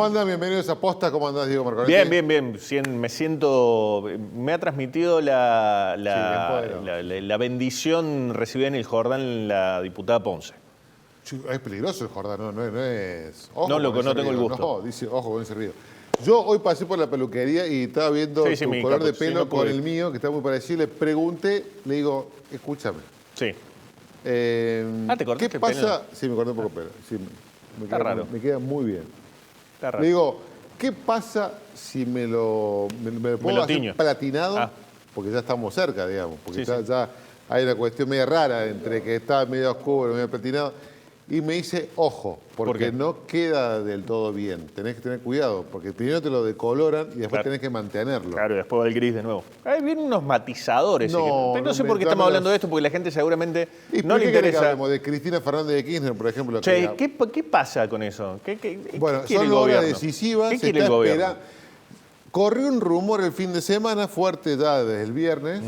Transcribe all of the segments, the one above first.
¿Cómo andan? Bienvenidos a Posta. ¿Cómo andás, Diego Marconetti? Bien, bien, bien. Me siento... Me ha transmitido la bendición recibida en el Jordán la diputada Ponce. Es peligroso el Jordán, no es... Ojo No, loco, no tengo el río, gusto. No, dice, ojo con ese río. Yo hoy pasé por la peluquería y estaba viendo tu color de pelo con el mío, que está muy parecido. Le pregunté, le digo, escúchame. Sí. ¿Te cortaste ¿Qué pasa? el pelo? Sí, me corté un poco el pelo. Sí, Está raro. Me queda muy bien. Está raro. Le digo, ¿qué pasa si me lo pongo hacer platinado? Porque ya estamos cerca, digamos. Porque ya hay una cuestión media rara entre que está medio oscuro, medio platinado. Y me dice, ojo, porque no queda del todo bien. Tenés que tener cuidado, porque primero te lo decoloran y después tenés que mantenerlo. Claro, y después va el gris de nuevo. Ahí vienen unos matizadores. No sé por qué estamos hablando de esto, porque la gente seguramente no le interesa. De Cristina Fernández de Kirchner, por ejemplo. Che, ¿qué pasa con eso? Bueno, son obras decisivas. ¿Qué quiere el gobierno? Corrió un rumor el fin de semana, fuerte ya desde el viernes,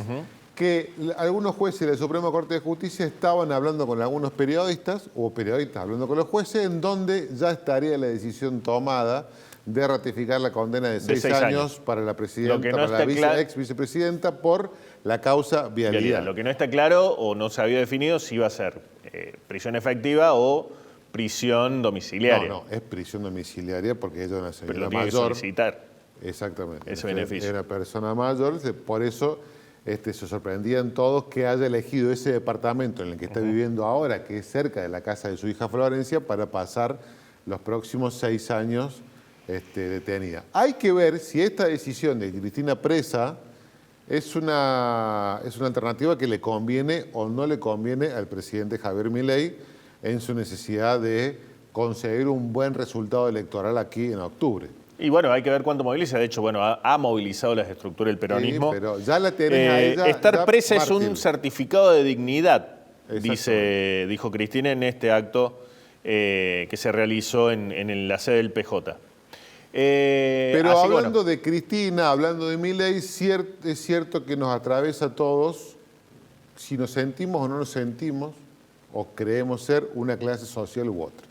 que algunos jueces de la Suprema Corte de Justicia estaban hablando con algunos periodistas, o periodistas hablando con los jueces, en donde ya estaría la decisión tomada de ratificar la condena de 6 años para la presidenta, para la ex vicepresidenta, por la causa vialidad. Lo que no está claro o no se había definido si iba a ser prisión efectiva o prisión domiciliaria. No, es prisión domiciliaria porque ella es una señora mayor. Pero lo tiene que solicitar. Exactamente. Ese beneficio. Era persona mayor, por eso se sorprendían todos que haya elegido ese departamento en el que está viviendo ahora, que es cerca de la casa de su hija Florencia, para pasar los próximos 6 años detenida. Hay que ver si esta decisión de Cristina presa es una alternativa que le conviene o no le conviene al presidente Javier Milei en su necesidad de conseguir un buen resultado electoral aquí en octubre. Y bueno, hay que ver cuánto moviliza. De hecho, bueno, ha movilizado las estructuras del peronismo. Sí, pero ya la tenés a ella. Estar presa es un certificado de dignidad, dijo Cristina en este acto que se realizó en la sede del PJ. Pero hablando de Cristina, hablando de Milei, es cierto que nos atraviesa a todos, si nos sentimos o no nos sentimos, o creemos ser una clase social u otra.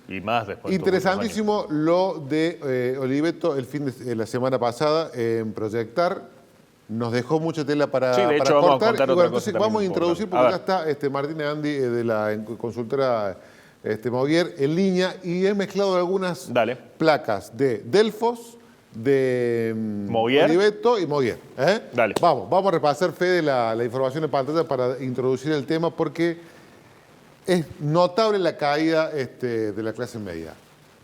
Y más después. Interesantísimo lo de Oliveto la semana pasada en Proyectar. Nos dejó mucha tela para de hecho, cortar. Vamos a contar otra entonces vamos a introducir, porque acá está Martín Andi de la consultora Moguer en línea y he mezclado algunas placas de Delfos, de Oliveto y Moguer. Vamos a repasar, Fede, la información en pantalla para introducir el tema, porque es notable la caída de la clase media.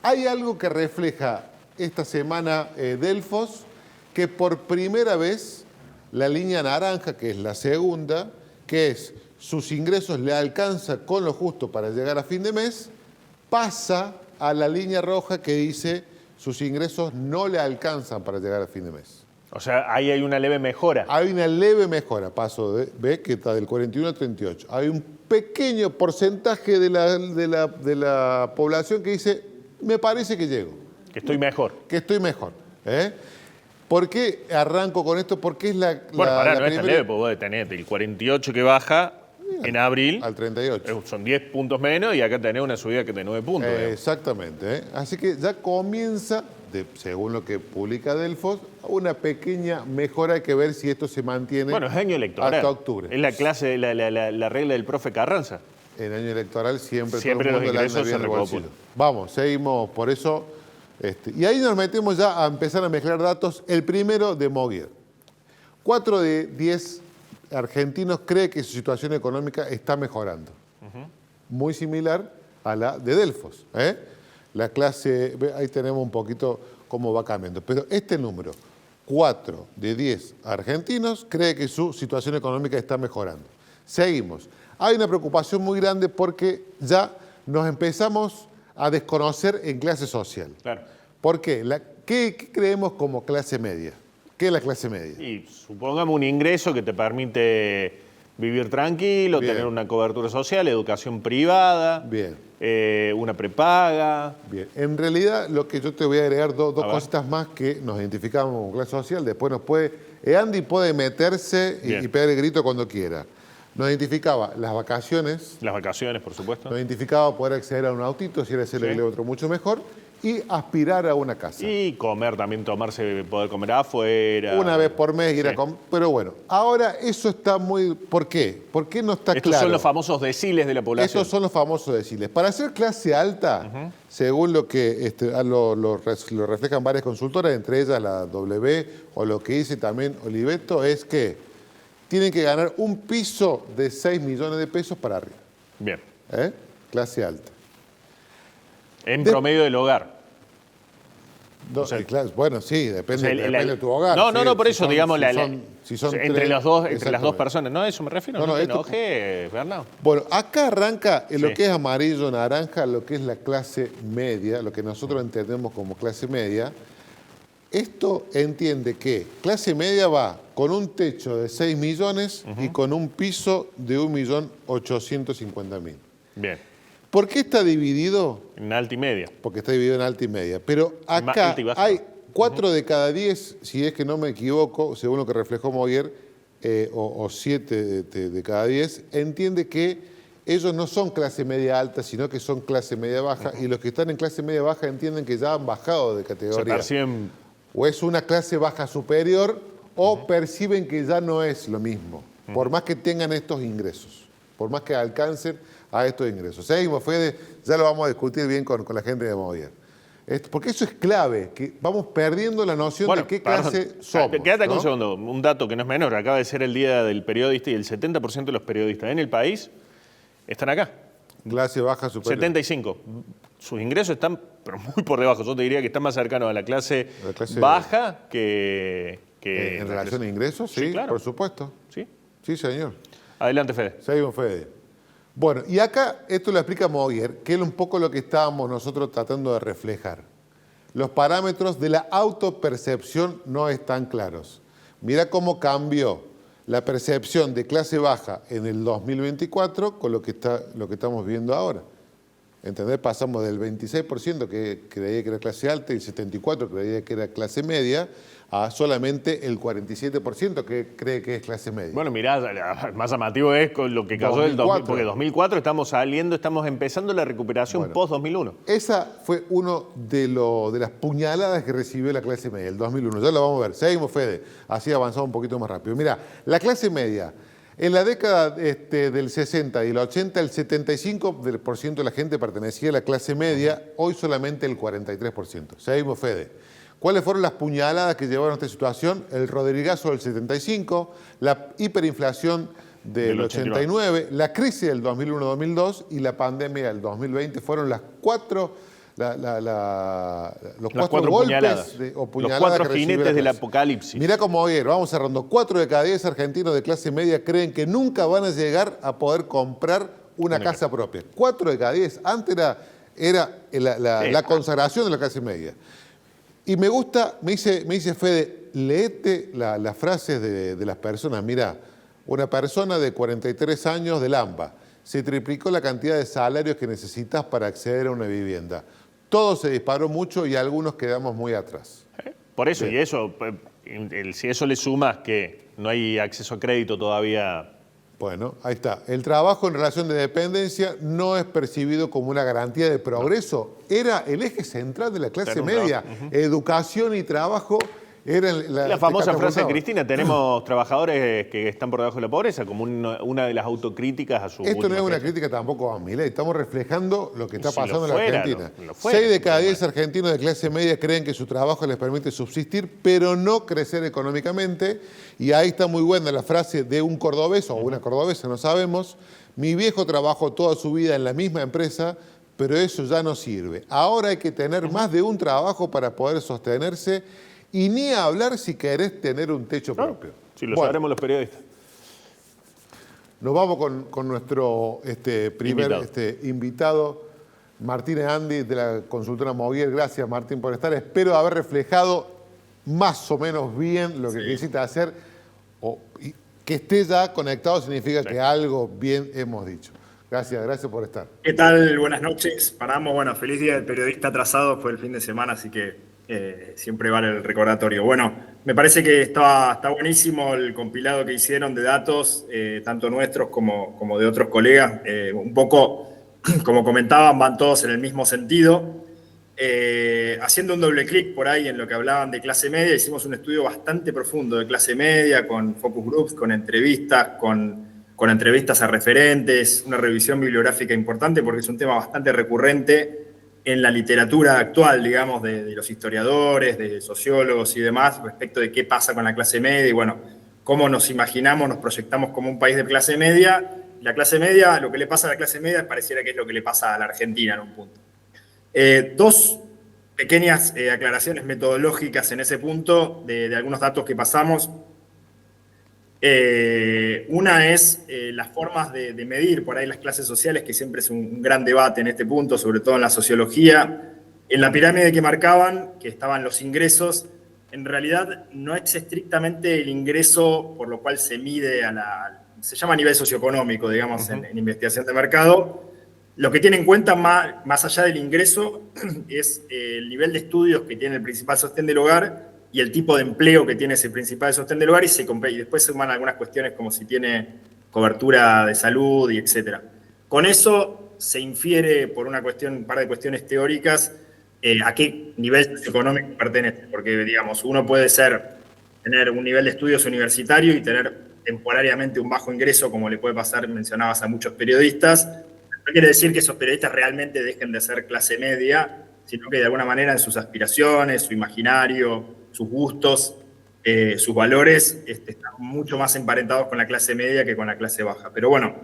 Hay algo que refleja esta semana Delfos, que por primera vez la línea naranja, que es la segunda, que es sus ingresos le alcanza con lo justo para llegar a fin de mes, pasa a la línea roja que dice sus ingresos no le alcanzan para llegar a fin de mes. O sea, ahí hay una leve mejora. Hay una leve mejora, ve que está del 41 al 38. Hay un pequeño porcentaje de la población que dice, me parece que llego. Que estoy mejor. Que estoy mejor. ¿Por qué arranco con esto? Porque es la no es tan leve, porque vos tenés el 48 que baja en abril. Al 38. Son 10 puntos menos y acá tenés una subida que de 9 puntos. Exactamente. Así que ya comienza, según lo que publica Delfos, una pequeña mejora. Hay que ver si esto se mantiene. Bueno, es año electoral. Hasta octubre. Es la clase, la regla del profe Carranza. En año electoral siempre todo el mundo los ingresos se recogen. Vamos, seguimos por eso. Y ahí nos metemos ya a empezar a mezclar datos. El primero de Moguer. 4 de 10 argentinos cree que su situación económica está mejorando. Muy similar a la de Delfos. La clase, ahí tenemos un poquito cómo va cambiando. Pero este número, 4 de 10 argentinos cree que su situación económica está mejorando. Seguimos. Hay una preocupación muy grande porque ya nos empezamos a desconocer en clase social. Claro. ¿Por qué? ¿Qué creemos como clase media? ¿Qué es la clase media? Y supongamos un ingreso que te permite vivir tranquilo, tener una cobertura social, educación privada, una prepaga. Bien. En realidad, lo que yo te voy a agregar dos cositas más que nos identificamos como clase social. Después Andy puede meterse y pegar el grito cuando quiera. Nos identificaba las vacaciones. Las vacaciones, por supuesto. Nos identificaba poder acceder a un autito, si era ese otro mucho mejor. y aspirar a una casa. Y comer también, poder comer afuera. Una vez por mes ir a comer. Pero bueno, ahora eso está muy... ¿Por qué? ¿Por qué no está claro? Estos son los famosos deciles de la población. Estos son los famosos deciles. Para ser clase alta, según lo que lo reflejan varias consultoras, entre ellas la W, o lo que dice también Oliveto, es que tienen que ganar un piso de 6 millones de pesos para arriba. Bien. Clase alta. En promedio del hogar. Bueno, sí, depende de tu hogar. No, por eso, digamos, entre las dos personas. No, eso me refiero, no te enojes, Bernardo. Bueno, acá arranca lo que es amarillo, naranja, lo que es la clase media, lo que nosotros entendemos como clase media. Esto entiende que clase media va con un techo de 6 millones y con un piso de 1.850.000. Bien. ¿Por qué está dividido? En alta y media. Porque está dividido en alta y media. Pero acá hay 4 de cada 10, si es que no me equivoco, según lo que reflejó Moguer, o 7 de cada 10, entiende que ellos no son clase media alta, sino que son clase media baja, y los que están en clase media baja entienden que ya han bajado de categoría. Se perciben... O es una clase baja superior, o perciben que ya no es lo mismo, por más que tengan estos ingresos, por más que alcancen a estos ingresos. Seguimos, Fede, ya lo vamos a discutir bien con la gente de Moguer. Porque eso es clave, que vamos perdiendo la noción de qué clase somos. Quédate acá un segundo, un dato que no es menor. Acaba de ser el Día del Periodista y el 70% de los periodistas en el país están acá. Clase baja superior. 75. Sus ingresos están pero muy por debajo. Yo te diría que están más cercanos a la clase baja que ¿En relación a ingresos? Sí, claro. Por supuesto. Sí, señor. Adelante, Fede. Seguimos, Fede. Bueno, y acá esto lo explica Moguer, que es un poco lo que estábamos nosotros tratando de reflejar. Los parámetros de la autopercepción no están claros. Mira cómo cambió la percepción de clase baja en el 2024 con lo que estamos viendo ahora. ¿Entendés? Pasamos del 26% que creía que era clase alta y el 74% que creía que era clase media, a solamente el 47% que cree que es clase media. Bueno, mirá, más llamativo es con lo que causó el 2000, porque 2004 estamos empezando la recuperación post-2001. Esa fue uno de las puñaladas que recibió la clase media, el 2001. Ya lo vamos a ver. Seguimos, Fede. Así avanzamos un poquito más rápido. Mirá, la clase media, en la década del 60 y el 80, el 75% de la gente pertenecía a la clase media, hoy solamente el 43%. Seguimos, Fede. ¿Cuáles fueron las puñaladas que llevaron a esta situación? El rodrigazo del 75, la hiperinflación del 89, la crisis del 2001-2002 y la pandemia del 2020 fueron los cuatro golpes o puñaladas. Los 4 jinetes del apocalipsis. Mirá cómo Moguer, vamos cerrando. 4 de cada 10 argentinos de clase media creen que nunca van a llegar a poder comprar una casa propia. 4 de cada 10. Antes era la consagración de la clase media. Y me gusta, me dice Fede, léete las frases de las personas. Mirá, una persona de 43 años del AMBA, se triplicó la cantidad de salarios que necesitas para acceder a una vivienda. Todo se disparó mucho y algunos quedamos muy atrás. Por eso, y eso, si eso le sumas que no hay acceso a crédito todavía. Bueno, ahí está. El trabajo en relación de dependencia no es percibido como una garantía de progreso. Era el eje central de la clase media. Educación y trabajo eran la famosa frase de Cristina, tenemos trabajadores que están por debajo de la pobreza, como una de las autocríticas a su... Esto no es una crítica tampoco a Milei, estamos reflejando lo que está pasando en la Argentina. 6 de cada 10 argentinos de clase media creen que su trabajo les permite subsistir, pero no crecer económicamente. Y ahí está muy buena la frase de un cordobés o una cordobesa, no sabemos. Mi viejo trabajó toda su vida en la misma empresa, pero eso ya no sirve. Ahora hay que tener más de un trabajo para poder sostenerse. Y ni hablar si querés tener un techo propio. Si lo sabremos los periodistas. Nos vamos con nuestro primer invitado, Martín Eandi, de la consultora Moguer. Gracias, Martín, por estar. Espero haber reflejado más o menos bien lo que necesita hacer. Y que esté ya conectado significa que algo bien hemos dicho. Gracias por estar. ¿Qué tal? Buenas noches. Paramos, feliz día del periodista atrasado, fue el fin de semana, así que siempre vale el recordatorio. Bueno, me parece que está buenísimo el compilado que hicieron de datos, tanto nuestros como de otros colegas. Un poco, como comentaban, van todos en el mismo sentido. haciendo un doble clic por ahí en lo que hablaban de clase media, hicimos un estudio bastante profundo de clase media, con focus groups, con entrevistas, con entrevistas a referentes, una revisión bibliográfica importante porque es un tema bastante recurrente en la literatura actual, digamos, de los historiadores, de sociólogos y demás, respecto de qué pasa con la clase media y, bueno, cómo nos imaginamos, nos proyectamos como un país de clase media. La clase media, lo que le pasa a la clase media pareciera que es lo que le pasa a la Argentina en un punto. Dos pequeñas aclaraciones metodológicas en ese punto de algunos datos que pasamos. Una es las formas de medir por ahí las clases sociales, que siempre es un gran debate en este punto, sobre todo en la sociología. En la pirámide que marcaban, que estaban los ingresos, en realidad no es estrictamente el ingreso por lo cual se mide se llama nivel socioeconómico, digamos, en investigación de mercado. Lo que tiene en cuenta más allá del ingreso es el nivel de estudios que tiene el principal sostén del hogar y el tipo de empleo que tiene ese principal sostén del hogar y después se suman algunas cuestiones como si tiene cobertura de salud y etcétera. Con eso se infiere por un par de cuestiones teóricas a qué nivel socioeconómico pertenece, porque digamos, uno puede tener un nivel de estudios universitario y tener temporariamente un bajo ingreso, como le puede pasar, mencionabas, a muchos periodistas. No quiere decir que esos periodistas realmente dejen de ser clase media, sino que de alguna manera en sus aspiraciones, su imaginario, sus gustos, sus valores, están mucho más emparentados con la clase media que con la clase baja. Pero bueno,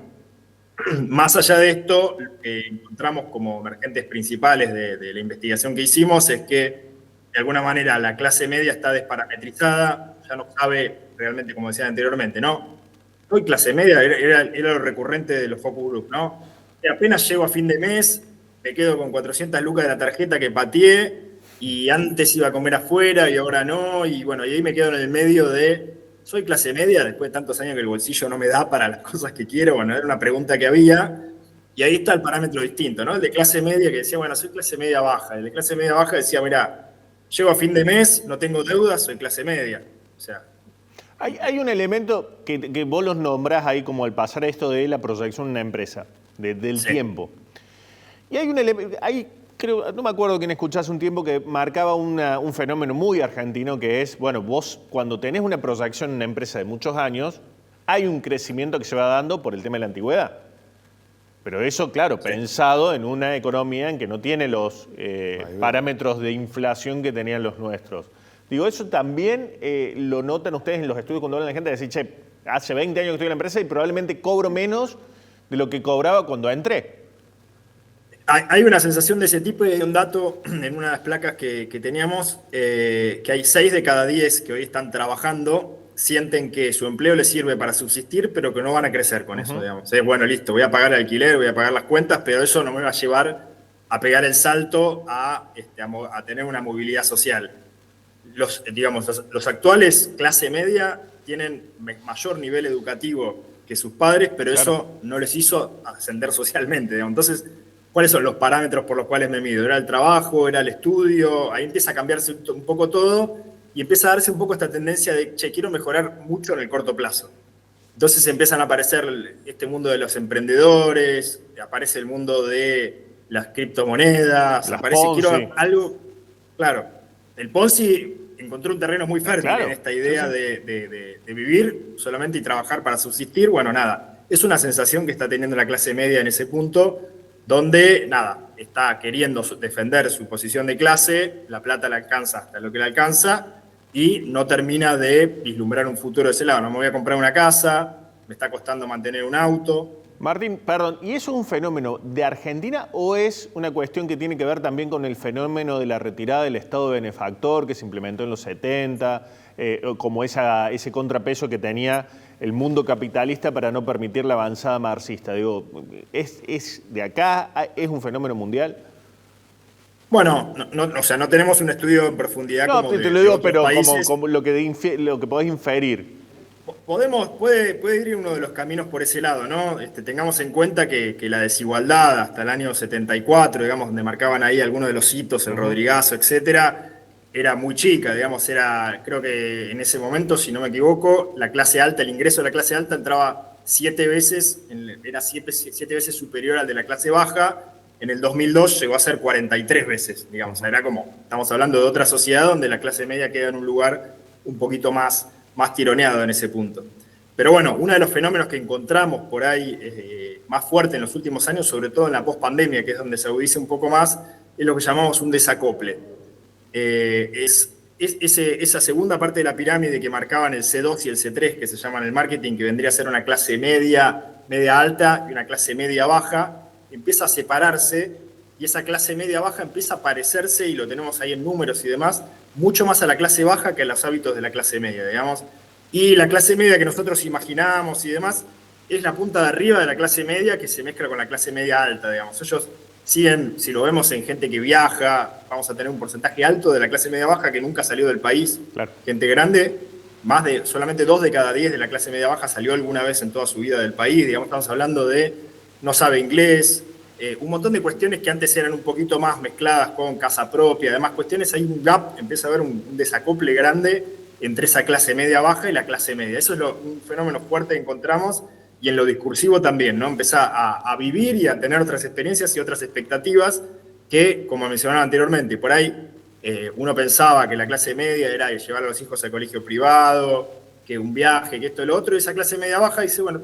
más allá de esto, lo que encontramos como emergentes principales de la investigación que hicimos es que, de alguna manera, la clase media está desparametrizada, ya no sabe realmente, como decía anteriormente, ¿no? Hoy clase media era lo recurrente de los focus group, ¿no? Y apenas llego a fin de mes, me quedo con 400 lucas de la tarjeta que pateé, y antes iba a comer afuera y ahora no, y bueno, y ahí me quedo en el medio de, ¿soy clase media después de tantos años que el bolsillo no me da para las cosas que quiero? Bueno, era una pregunta que había, y ahí está el parámetro distinto, ¿no? El de clase media que decía, bueno, soy clase media baja. El de clase media baja decía, mira, llego a fin de mes, no tengo deudas, soy clase media. O sea... Hay un elemento que vos los nombrás ahí como al pasar esto de la proyección de una empresa, del tiempo. Y hay un elemento, creo, no me acuerdo quién escuché hace un tiempo que marcaba un fenómeno muy argentino que es, bueno, vos cuando tenés una proyección en una empresa de muchos años, hay un crecimiento que se va dando por el tema de la antigüedad. Pero eso, claro, pensado en una economía en que no tiene los parámetros de inflación que tenían los nuestros. Digo, eso también lo notan ustedes en los estudios cuando hablan a la gente, de decir, che, hace 20 años que estoy en la empresa y probablemente cobro menos de lo que cobraba cuando entré. Hay una sensación de ese tipo y hay un dato en una de las placas que teníamos, que hay 6 de cada 10 que hoy están trabajando, sienten que su empleo les sirve para subsistir, pero que no van a crecer con eso, digamos. Bueno, listo, voy a pagar el alquiler, voy a pagar las cuentas, pero eso no me va a llevar a pegar el salto a tener una movilidad social. Los actuales clase media tienen mayor nivel educativo que sus padres, pero claro, eso no les hizo ascender socialmente, digamos. Entonces, ¿cuáles son los parámetros por los cuales me mido? ¿Era el trabajo? ¿Era el estudio? Ahí empieza a cambiarse un poco todo y empieza a darse un poco esta tendencia de, che, quiero mejorar mucho en el corto plazo. Entonces empiezan a aparecer este mundo de los emprendedores, aparece el mundo de las criptomonedas, aparece, Ponzi. Quiero algo, claro, el Ponzi encontró un terreno muy fértil en esta idea de vivir solamente y trabajar para subsistir. Bueno, nada, es una sensación que está teniendo la clase media en ese punto, donde, nada, está queriendo defender su posición de clase, la plata le alcanza hasta lo que le alcanza y no termina de vislumbrar un futuro de ese lado. No me voy a comprar una casa, me está costando mantener un auto. Martín, perdón, ¿y eso es un fenómeno de Argentina o es una cuestión que tiene que ver también con el fenómeno de la retirada del Estado benefactor que se implementó en los 70, como ese contrapeso que tenía el mundo capitalista para no permitir la avanzada marxista? Digo, ¿es de acá? ¿Es un fenómeno mundial? Bueno, o sea, no tenemos un estudio en profundidad como te lo digo, pero como lo que podés inferir. Puede ir uno de los caminos por ese lado, ¿no? Tengamos en cuenta que la desigualdad hasta el año 74, digamos, donde marcaban ahí algunos de los hitos, el Rodrigazo, etcétera, era muy chica, digamos, creo que en ese momento, si no me equivoco, la clase alta, el ingreso de la clase alta entraba 7 veces, era 7 veces superior al de la clase baja. en el 2002 llegó a ser 43 veces, digamos. Era como, estamos hablando de otra sociedad donde la clase media queda en un lugar un poquito más tironeado en ese punto. Pero bueno, uno de los fenómenos que encontramos por ahí más fuerte en los últimos años, sobre todo en la pospandemia, que es donde se agudiza un poco más, es lo que llamamos un desacople. Esa segunda parte de la pirámide que marcaban el C2 y el C3, que se llama en el marketing, que vendría a ser una clase media alta y una clase media baja, empieza a separarse y esa clase media baja empieza a parecerse, y lo tenemos ahí en números y demás, mucho más a la clase baja que a los hábitos de la clase media, digamos. Y la clase media que nosotros imaginamos y demás es la punta de arriba de la clase media que se mezcla con la clase media alta, digamos. Ellos siguen, si lo vemos en gente que viaja, vamos a tener un porcentaje alto de la clase media baja que nunca salió del país. Claro. Gente grande, solamente 2 de cada 10 de la clase media baja salió alguna vez en toda su vida del país. Digamos, estamos hablando de no sabe inglés, un montón de cuestiones que antes eran un poquito más mezcladas con casa propia, además cuestiones, hay un gap, empieza a haber un desacople grande entre esa clase media baja y la clase media. Eso es un fenómeno fuerte que encontramos, y en lo discursivo también, ¿no? Empezar a vivir y a tener otras experiencias y otras expectativas que, como mencionaba anteriormente, por ahí uno pensaba que la clase media era llevar a los hijos al colegio privado, que un viaje, que esto y lo otro, y esa clase media baja dice, bueno,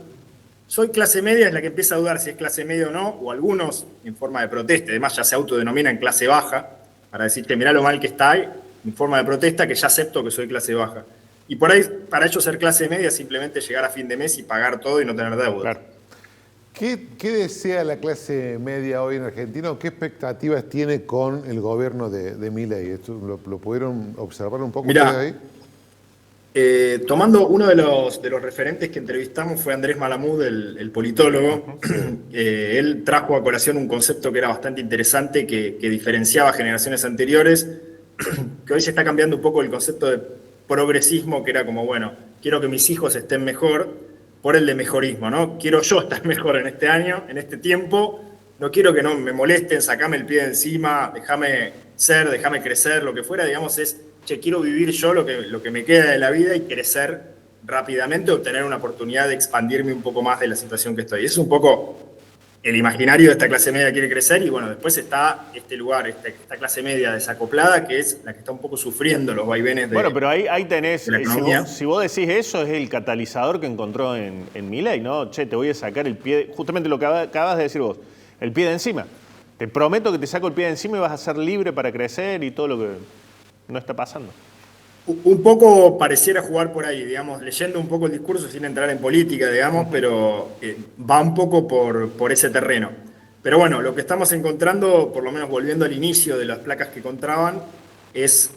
soy clase media, es la que empieza a dudar si es clase media o no, o algunos en forma de protesta, además ya se autodenominan clase baja, para decirte, mirá lo mal que está ahí, en forma de protesta, que ya acepto que soy clase baja. Y por ahí, para ellos ser clase media es simplemente llegar a fin de mes y pagar todo y no tener deuda. Claro. ¿Qué desea la clase media hoy en Argentina o qué expectativas tiene con el gobierno de Milei? ¿Esto lo pudieron observar un poco ustedes ahí? Tomando uno de los referentes que entrevistamos fue Andrés Malamud, el politólogo. Él trajo a colación un concepto que era bastante interesante, que diferenciaba generaciones anteriores, que hoy se está cambiando un poco el concepto de progresismo, que era como, bueno, quiero que mis hijos estén mejor, por el de mejorismo, ¿no? Quiero yo estar mejor en este año, en este tiempo, no quiero que no me molesten, sacame el pie de encima, déjame ser, déjame crecer, lo que fuera, digamos, quiero vivir yo lo que me queda de la vida y crecer rápidamente, obtener una oportunidad de expandirme un poco más de la situación que estoy. Es un poco el imaginario de esta clase media, quiere crecer, y bueno, después está este lugar, esta clase media desacoplada, que es la que está un poco sufriendo los vaivenes de Bueno, pero ahí tenés, la economía. Si vos decís eso, es el catalizador que encontró en Milei, ¿no? Che, te voy a sacar el pie, justamente lo que acabas de decir vos, el pie de encima. Te prometo que te saco el pie de encima y vas a ser libre para crecer y todo lo que no está pasando. Un poco pareciera jugar por ahí, digamos, leyendo un poco el discurso sin entrar en política, digamos, pero va un poco por ese terreno. Pero bueno, lo que estamos encontrando, por lo menos volviendo al inicio de las placas que encontraban, es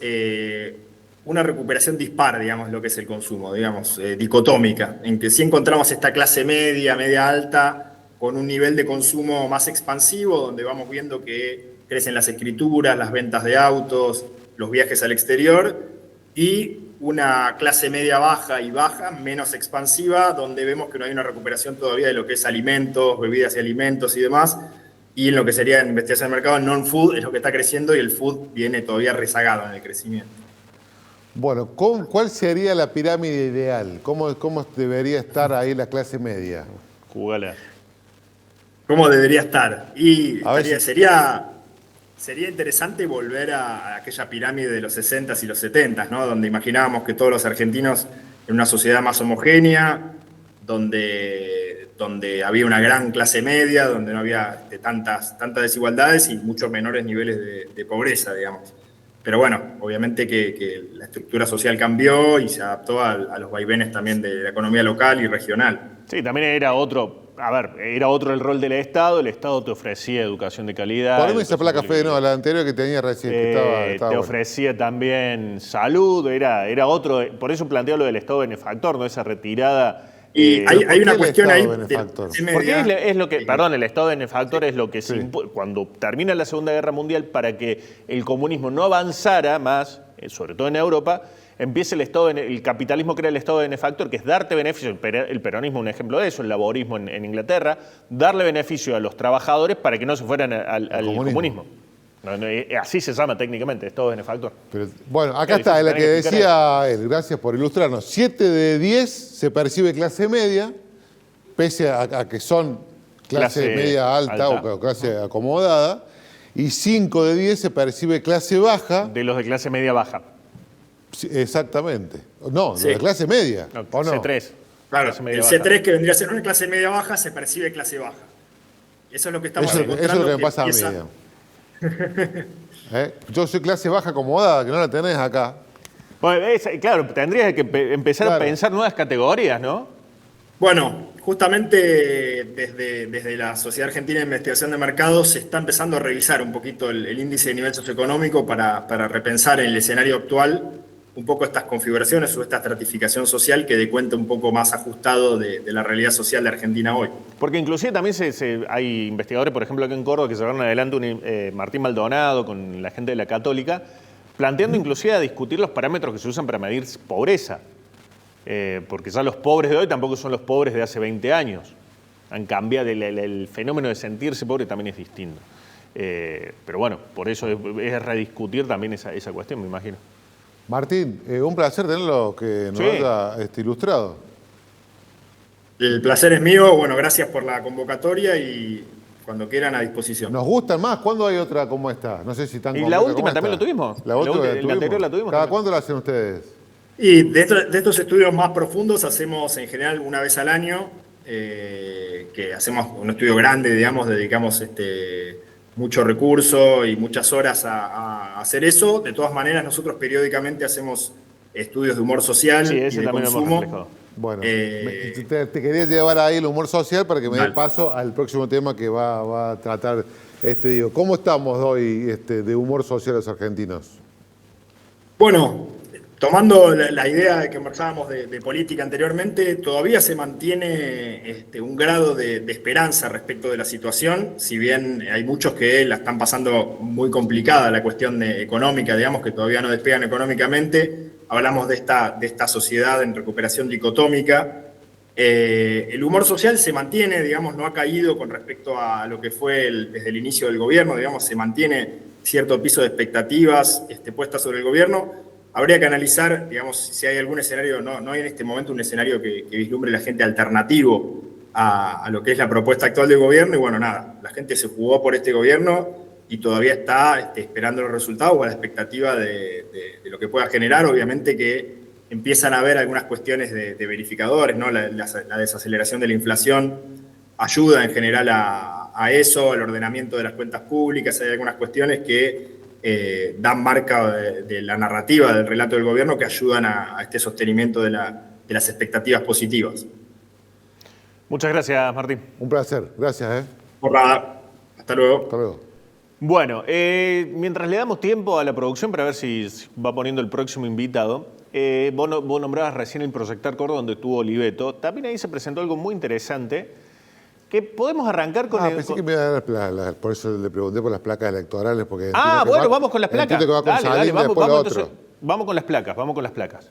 una recuperación dispar, digamos, lo que es el consumo, digamos, dicotómica, en que sí encontramos esta clase media, media alta, con un nivel de consumo más expansivo, donde vamos viendo que crecen las escrituras, las ventas de autos, los viajes al exterior, y una clase media baja y baja, menos expansiva, donde vemos que no hay una recuperación todavía de lo que es alimentos, bebidas y alimentos y demás, y en lo que sería en investigación de mercado, non-food es lo que está creciendo y el food viene todavía rezagado en el crecimiento. Bueno, ¿cuál sería la pirámide ideal? ¿Cómo debería estar ahí la clase media? Jugala. ¿Cómo debería estar? Y sería interesante volver a aquella pirámide de los 60s y los 70s, ¿no? Donde imaginábamos que todos los argentinos en una sociedad más homogénea, donde había una gran clase media, donde no había tantas desigualdades y muchos menores niveles de pobreza, digamos. Pero bueno, obviamente que la estructura social cambió y se adaptó a los vaivenes también de la economía local y regional. Sí, también era otro el rol del Estado. El Estado te ofrecía educación de calidad. Poneme esa placa, Fede, no, la anterior que tenía recién. Te ofrecía también salud, era otro. Por eso planteo lo del Estado benefactor, ¿no? Esa retirada. Y hay una cuestión ahí. Porque es lo que, perdón, el Estado benefactor es lo que se cuando termina la Segunda Guerra Mundial, para que el comunismo no avanzara más, sobre todo en Europa, empieza el capitalismo crea el Estado benefactor, que es darte beneficio, el peronismo es un ejemplo de eso, el laborismo en Inglaterra, darle beneficio a los trabajadores para que no se fueran al comunismo. Así se llama técnicamente, Estado benefactor. Pero, bueno, acá está, es la que decía él, gracias por ilustrarnos. 7 de 10 se percibe clase media, pese a que son clase media alta o clase acomodada, y 5 de 10 se percibe clase baja. De los de clase media baja. Sí, exactamente. No, de clase media. No, ¿o no? C3. Claro, el C3, que vendría a ser una clase media baja, se percibe clase baja. Eso es lo que estamos demostrando. Eso es lo que me pasa a mí. Yo soy clase baja acomodada, que no la tenés acá. Bueno, claro, tendrías que empezar a pensar nuevas categorías, ¿no? Bueno, justamente desde la Sociedad Argentina de Investigación de Mercados se está empezando a revisar un poquito el índice de nivel socioeconómico para repensar en el escenario actual un poco estas configuraciones o esta estratificación social que dé cuenta un poco más ajustado de la realidad social de Argentina hoy. Porque inclusive también hay investigadores, por ejemplo, aquí en Córdoba, que llevaron adelante Martín Maldonado con la gente de la Católica, planteando inclusive a discutir los parámetros que se usan para medir pobreza. Porque ya los pobres de hoy tampoco son los pobres de hace 20 años. Han cambiado, el fenómeno de sentirse pobre también es distinto. Pero bueno, por eso es rediscutir también esa cuestión, me imagino. Martín, un placer tenerlo que nos haya ilustrado. El placer es mío. Bueno, gracias por la convocatoria y cuando quieran a disposición. Nos gustan más. ¿Cuándo hay otra como esta? No sé si tan ¿Y la última también lo tuvimos? La anterior la tuvimos. ¿Cada cuándo la hacen ustedes? Y de estos estudios más profundos hacemos en general una vez al año, que hacemos un estudio grande, digamos, dedicamos mucho recurso y muchas horas a hacer eso. De todas maneras, nosotros periódicamente hacemos estudios de humor social y de consumo. Bueno, te quería llevar ahí el humor social para que me dé paso al próximo tema que va a tratar digo. ¿Cómo estamos hoy de humor social los argentinos? Bueno, tomando la idea que conversábamos de política anteriormente, todavía se mantiene un grado de esperanza respecto de la situación, si bien hay muchos que la están pasando muy complicada, la cuestión económica, digamos, que todavía no despegan económicamente. Hablamos de esta sociedad en recuperación dicotómica. El humor social se mantiene, digamos, no ha caído con respecto a lo que fue desde el inicio del gobierno, digamos, se mantiene cierto piso de expectativas puestas sobre el gobierno. Habría que analizar, digamos, si hay algún escenario, no hay en este momento un escenario que vislumbre la gente alternativo a lo que es la propuesta actual del gobierno. Y bueno, nada, la gente se jugó por este gobierno y todavía está esperando los resultados o a la expectativa de lo que pueda generar. Obviamente que empiezan a haber algunas cuestiones de verificadores, ¿no? La desaceleración de la inflación ayuda en general a eso, al ordenamiento de las cuentas públicas. Hay algunas cuestiones que dan marca de la narrativa del relato del gobierno que ayudan a este sostenimiento de las expectativas positivas. Muchas gracias, Martín. Un placer, gracias. Por nada, hasta luego. Hasta luego. Bueno, mientras le damos tiempo a la producción para ver si va poniendo el próximo invitado, vos nombrabas recién el Proyectar Córdoba, donde estuvo Oliveto. También ahí se presentó algo muy interesante, que podemos arrancar con... Pensé que me iba a dar por eso le pregunté por las placas electorales. Porque bueno, vamos con las placas. Dale, vamos con las placas,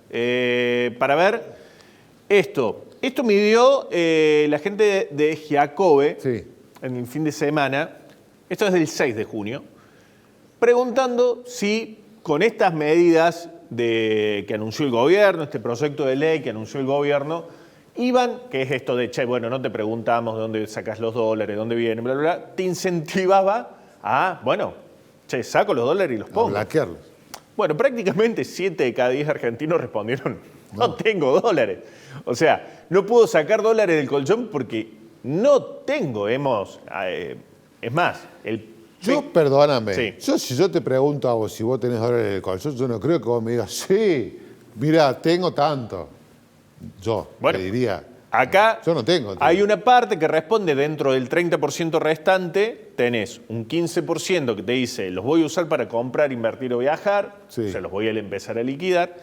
para ver esto. Esto midió la gente de Giacobbe en el fin de semana. Esto es del 6 de junio, preguntando si con estas medidas que anunció el gobierno, este proyecto de ley que anunció el gobierno, iban, que es esto de, no te preguntamos de dónde sacas los dólares, dónde vienen, bla, bla, bla, te incentivaba a, saco los dólares y los pongo. A blanquearlos. Bueno, prácticamente 7 de cada 10 argentinos respondieron, no tengo dólares. O sea, no puedo sacar dólares del colchón porque no tengo, es más, perdóname, si yo te pregunto a vos si vos tenés dólares en el colchón, yo no creo que vos me digas, sí, mira, tengo tanto. Yo te diría, acá yo no tengo. Hay una parte que responde dentro del 30% restante, tenés un 15% que te dice, los voy a usar para comprar, invertir o viajar, o sea, los voy a empezar a liquidar,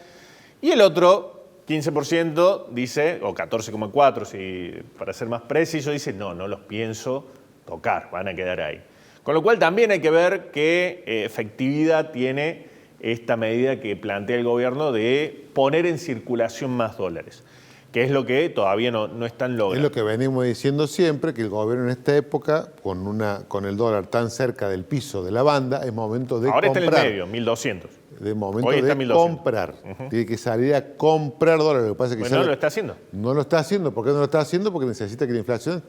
y el otro 15% dice, o 14,4% para ser más preciso, dice, no los pienso tocar, van a quedar ahí. Con lo cual también hay que ver qué efectividad tiene esta medida que plantea el gobierno de poner en circulación más dólares, que es lo que todavía no están logrando. Es lo que venimos diciendo siempre, que el gobierno en esta época, con el dólar tan cerca del piso de la banda, es momento de Ahora comprar. Está en el medio, 1.200. de momento de comprar. Tiene que salir a comprar dólares. Lo que pasa es que no lo está haciendo. No lo está haciendo. ¿Por qué no lo está haciendo? Porque necesita que la inflación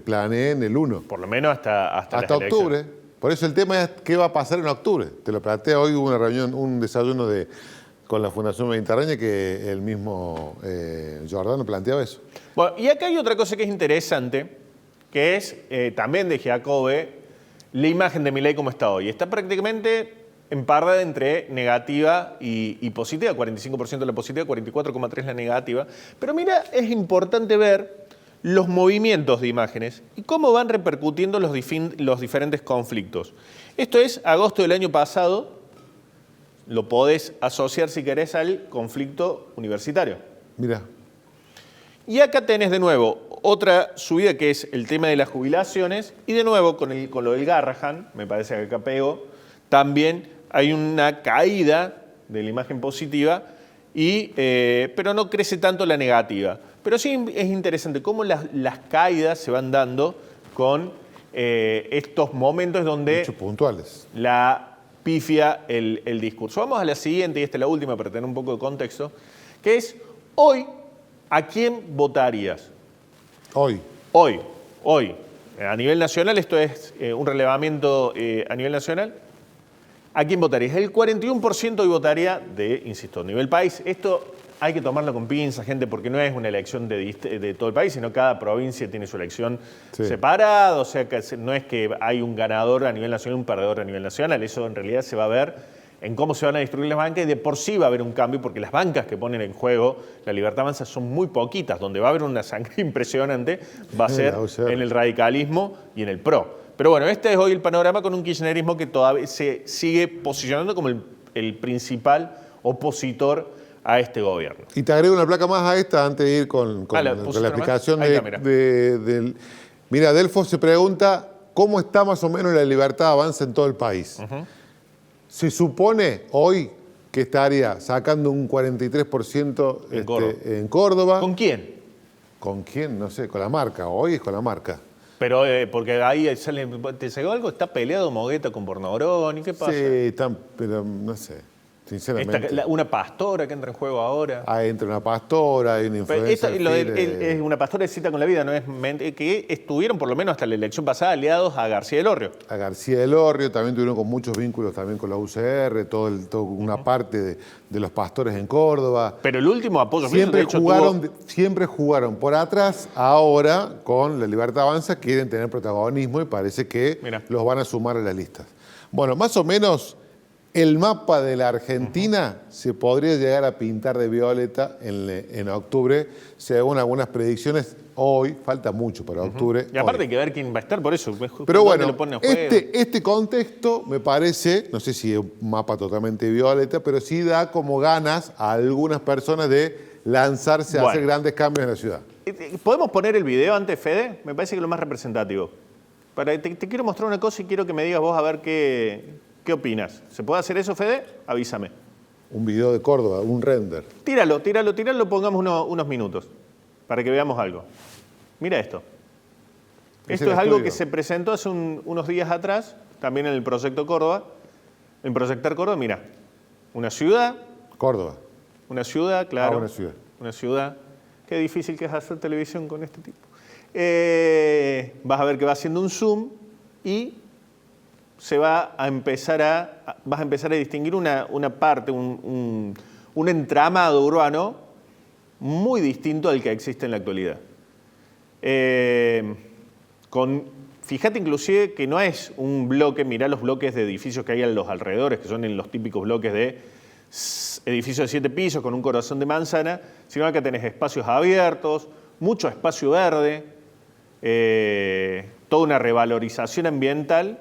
planee en el 1. Por lo menos hasta octubre. Por eso el tema es qué va a pasar en octubre. Te lo plantea hoy, hubo una reunión, un desayuno con la Fundación Mediterránea que el mismo Giordano planteaba eso. Bueno, y acá hay otra cosa que es interesante, que es también de Giacobbe, la imagen de Milei como está hoy. Está prácticamente empardada entre negativa y positiva, 45% la positiva, 44,3% la negativa. Pero mira, es importante ver los movimientos de imágenes y cómo van repercutiendo los diferentes conflictos. Esto es agosto del año pasado, lo podés asociar si querés al conflicto universitario. Mira. Y acá tenés de nuevo otra subida que es el tema de las jubilaciones y de nuevo con lo del Garrahan, me parece que acá pegó, también hay una caída de la imagen positiva, pero no crece tanto la negativa. Pero sí es interesante cómo las caídas se van dando con estos momentos donde muchos puntuales. La pifia el discurso. Vamos a la siguiente, y esta es la última para tener un poco de contexto, que es hoy, ¿a quién votarías? Hoy. A nivel nacional, esto es un relevamiento a nivel nacional. ¿A quién votarías? El 41% hoy votaría insisto, a nivel país. Esto hay que tomarlo con pinzas, gente, porque no es una elección de todo el país, sino cada provincia tiene su elección separada. O sea, que no es que hay un ganador a nivel nacional y un perdedor a nivel nacional. Eso en realidad se va a ver en cómo se van a distribuir las bancas y de por sí va a haber un cambio porque las bancas que ponen en juego la Libertad Avanza son muy poquitas. Donde va a haber una sangre impresionante va a ser en el radicalismo y en el PRO. Pero bueno, este es hoy el panorama con un kirchnerismo que todavía se sigue posicionando como el principal opositor a este gobierno. Y te agrego una placa más a esta antes de ir con la explicación del... Mira, Delfos se pregunta cómo está más o menos la Libertad Avanza en todo el país. Se supone hoy que estaría sacando un 43% en Córdoba. ¿Con quién? ¿Con quién? No sé, con la marca. Hoy es con la marca. Pero porque ahí sale, ¿te llegó algo? ¿Está peleado Mogueta con Bornaborón? ¿Y qué pasa? Sí, pero no sé. Sinceramente. Una pastora que entra en juego ahora. Entra una pastora, hay una influencer. Es una pastora de Cita con la Vida, no es que estuvieron por lo menos hasta la elección pasada aliados a García del Orrio. A García del Orrio, también tuvieron con muchos vínculos también con la UCR, una parte de los pastores en Córdoba. Pero el último apoyo siempre jugaron por atrás, ahora con la Libertad Avanza quieren tener protagonismo y parece que los van a sumar a las listas. Bueno, más o menos el mapa de la Argentina se podría llegar a pintar de violeta en octubre, según algunas predicciones. Hoy, falta mucho para octubre. Y aparte hay que ver quién va a estar por eso. Pero bueno, este contexto me parece, no sé si es un mapa totalmente violeta, pero sí da como ganas a algunas personas de lanzarse a hacer grandes cambios en la ciudad. ¿Podemos poner el video antes, Fede? Me parece que es lo más representativo. Te quiero mostrar una cosa y quiero que me digas vos a ver ¿qué opinas? ¿Se puede hacer eso, Fede? Avísame. Un video de Córdoba, un render. Tíralo, pongamos unos minutos para que veamos algo. Mira esto. Esto es algo que se presentó hace unos días atrás, también en el Proyecto Córdoba. En Proyectar Córdoba, mira, una ciudad. Córdoba. Una ciudad, claro. Una ciudad. Una ciudad. Qué difícil que es hacer televisión con este tipo. Vas a ver que va haciendo un zoom y vas a empezar a distinguir una parte, un entramado urbano muy distinto al que existe en la actualidad. Fíjate inclusive que no es un bloque, mirá los bloques de edificios que hay a los alrededores, que son en los típicos bloques de edificios de 7 pisos con un corazón de manzana, sino que tenés espacios abiertos, mucho espacio verde, toda una revalorización ambiental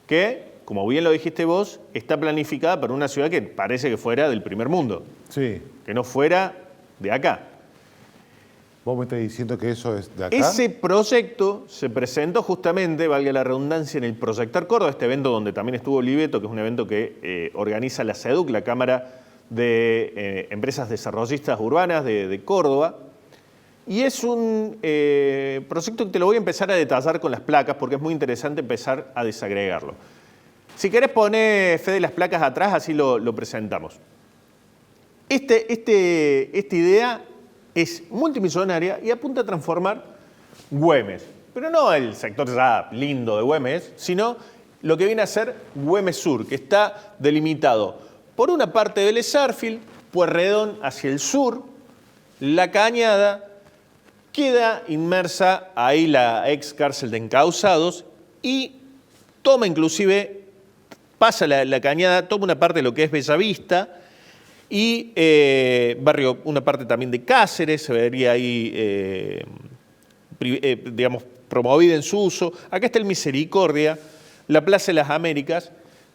que, como bien lo dijiste vos, está planificada para una ciudad que parece que fuera del primer mundo. Sí. Que no fuera de acá. ¿Vos me estás diciendo que eso es de acá? Ese proyecto se presentó justamente, valga la redundancia, en el Proyectar Córdoba, este evento donde también estuvo Oliveto, que es un evento que organiza la CEDUC, la Cámara de Empresas Desarrollistas Urbanas de Córdoba. Y es un proyecto que te lo voy a empezar a detallar con las placas porque es muy interesante empezar a desagregarlo. Si querés poner, Fede, las placas atrás, así lo presentamos. Esta idea es multimillonaria y apunta a transformar Güemes. Pero no el sector ya lindo de Güemes, sino lo que viene a ser Güemes Sur, que está delimitado por una parte de Vélez Sarsfield, Pueyrredón hacia el sur, La Cañada, queda inmersa ahí la ex cárcel de encausados y toma inclusive, pasa la Cañada, toma una parte de lo que es Bellavista y barrio, una parte también de Cáceres, se vería ahí, digamos, promovida en su uso. Acá está el Misericordia, la Plaza de las Américas,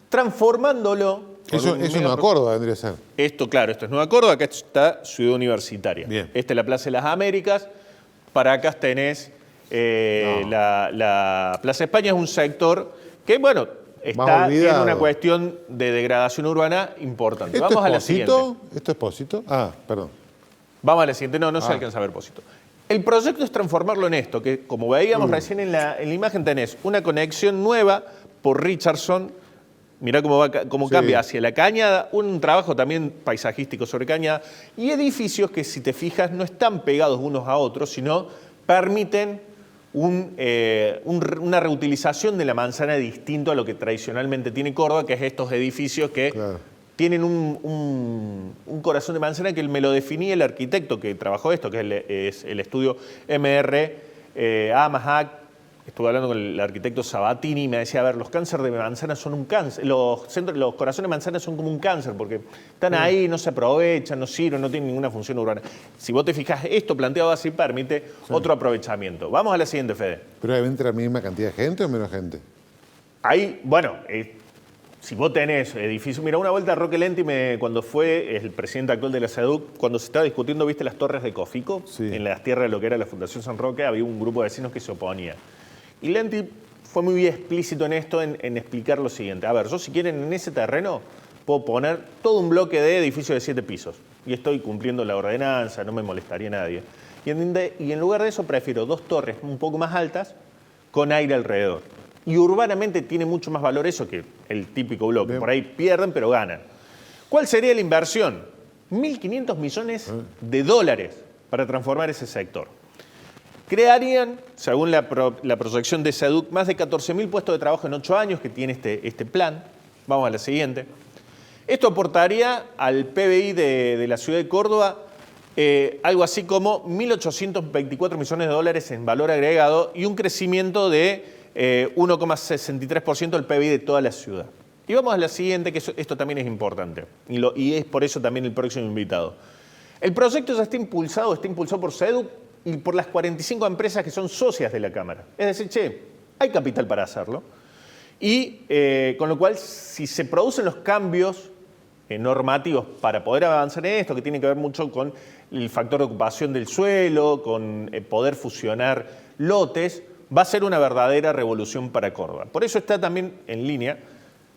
transformándolo. Eso es Nueva Córdoba, vendría a ser. Esto, claro, esto es Nueva Córdoba, acá está Ciudad Universitaria. Bien. Esta es la Plaza de las Américas, para acá tenés la Plaza España, es un sector que, bueno, está en una cuestión de degradación urbana importante. ¿Esto Vamos es a la Pósito? siguiente. ¿Esto es Pósito? Ah, perdón. Vamos a la siguiente. No se alcanza a ver Pósito. El proyecto es transformarlo en esto, que como veíamos recién en la imagen, tenés una conexión nueva por Richardson. Mirá cómo cambia hacia la Cañada, un trabajo también paisajístico sobre Cañada, y edificios que, si te fijas, no están pegados unos a otros, sino permiten una reutilización de la manzana distinto a lo que tradicionalmente tiene Córdoba, que es estos edificios que tienen un corazón de manzana que me lo definía el arquitecto que trabajó esto, que es el estudio MRA+AC. Estuve hablando con el arquitecto Sabatini y me decía, a ver, los cánceres de manzana son un cáncer, los corazones de manzana son como un cáncer porque están ahí, no se aprovechan, no sirven, no tienen ninguna función urbana. Si vos te fijas, esto planteado así permite otro aprovechamiento. Vamos a la siguiente, Fede. ¿Pero ahí entra la misma cantidad de gente o menos gente? Ahí, bueno, si vos tenés edificios... Mira, una vuelta a Roque Lenti, cuando fue el presidente actual de la SEDUC, cuando se estaba discutiendo, ¿viste las torres de Cofico? Sí. En las tierras de lo que era la Fundación San Roque, había un grupo de vecinos que se oponía. Y Lenti fue muy explícito en esto, en explicar lo siguiente. A ver, yo si quieren en ese terreno puedo poner todo un bloque de edificios de 7 pisos. Y estoy cumpliendo la ordenanza, no me molestaría a nadie. Y en lugar de eso prefiero 2 torres un poco más altas con aire alrededor. Y urbanamente tiene mucho más valor eso que el típico bloque. Bien. Por ahí pierden, pero ganan. ¿Cuál sería la inversión? 1.500 millones de dólares para transformar ese sector. Crearían, según la proyección de SEDUC, más de 14.000 puestos de trabajo en 8 años que tiene este plan. Vamos a la siguiente. Esto aportaría al PBI de la ciudad de Córdoba algo así como 1.824 millones de dólares en valor agregado y un crecimiento de 1,63% del PBI de toda la ciudad. Y vamos a la siguiente, que esto también es importante. Y es por eso también el próximo invitado. El proyecto ya está impulsado por SEDUC y por las 45 empresas que son socias de la Cámara. Es decir, hay capital para hacerlo. Y con lo cual, si se producen los cambios normativos para poder avanzar en esto, que tiene que ver mucho con el factor de ocupación del suelo, con poder fusionar lotes, va a ser una verdadera revolución para Córdoba. Por eso está también en línea,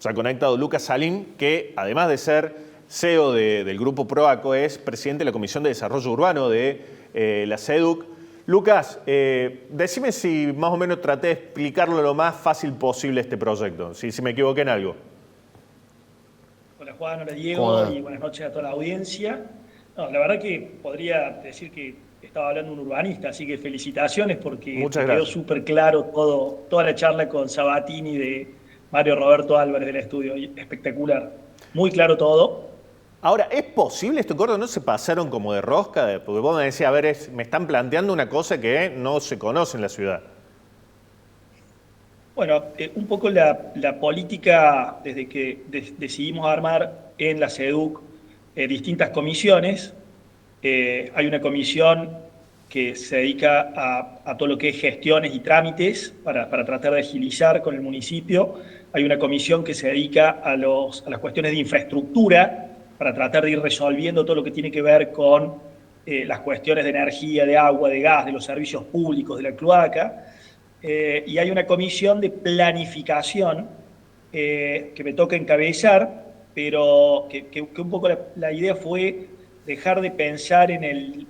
se ha conectado Lucas Salín, que además de ser CEO del Grupo PROACO, es presidente de la Comisión de Desarrollo Urbano de la SEDUC. Lucas, decime si más o menos traté de explicarlo lo más fácil posible este proyecto, si me equivoqué en algo. Hola Juan, hola Diego y buenas noches a toda la audiencia. No, la verdad que podría decir que estaba hablando un urbanista, así que felicitaciones porque quedó súper claro toda la charla con Sabatini de Mario Roberto Álvarez del estudio, espectacular, muy claro todo. Ahora, ¿es posible esto, Córdoba? ¿No se pasaron como de rosca? Porque vos me decías, a ver, me están planteando una cosa que no se conoce en la ciudad. Bueno, un poco la política, desde que decidimos armar en la SEDUC distintas comisiones, hay una comisión que se dedica a todo lo que es gestiones y trámites para tratar de agilizar con el municipio. Hay una comisión que se dedica a las cuestiones de infraestructura, para tratar de ir resolviendo todo lo que tiene que ver con las cuestiones de energía, de agua, de gas, de los servicios públicos, de la cloaca. Y hay una comisión de planificación que me toca encabezar, pero que un poco la idea fue dejar de pensar en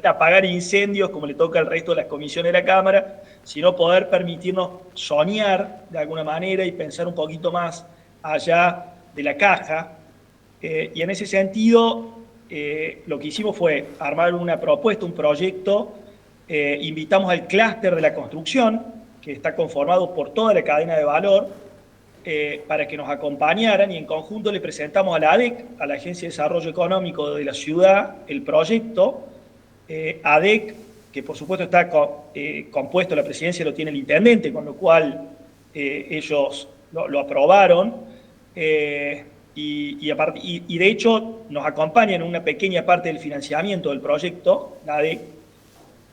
apagar incendios como le toca al resto de las comisiones de la Cámara, sino poder permitirnos soñar de alguna manera y pensar un poquito más allá de la caja. Y en ese sentido, lo que hicimos fue armar una propuesta, un proyecto. Invitamos al clúster de la construcción, que está conformado por toda la cadena de valor, para que nos acompañaran, y en conjunto le presentamos a la ADEC, a la Agencia de Desarrollo Económico de la ciudad, el proyecto. ADEC, que por supuesto está compuesto, la presidencia lo tiene el intendente, con lo cual ellos lo aprobaron, y de hecho nos acompañan en una pequeña parte del financiamiento del proyecto, la ADEC.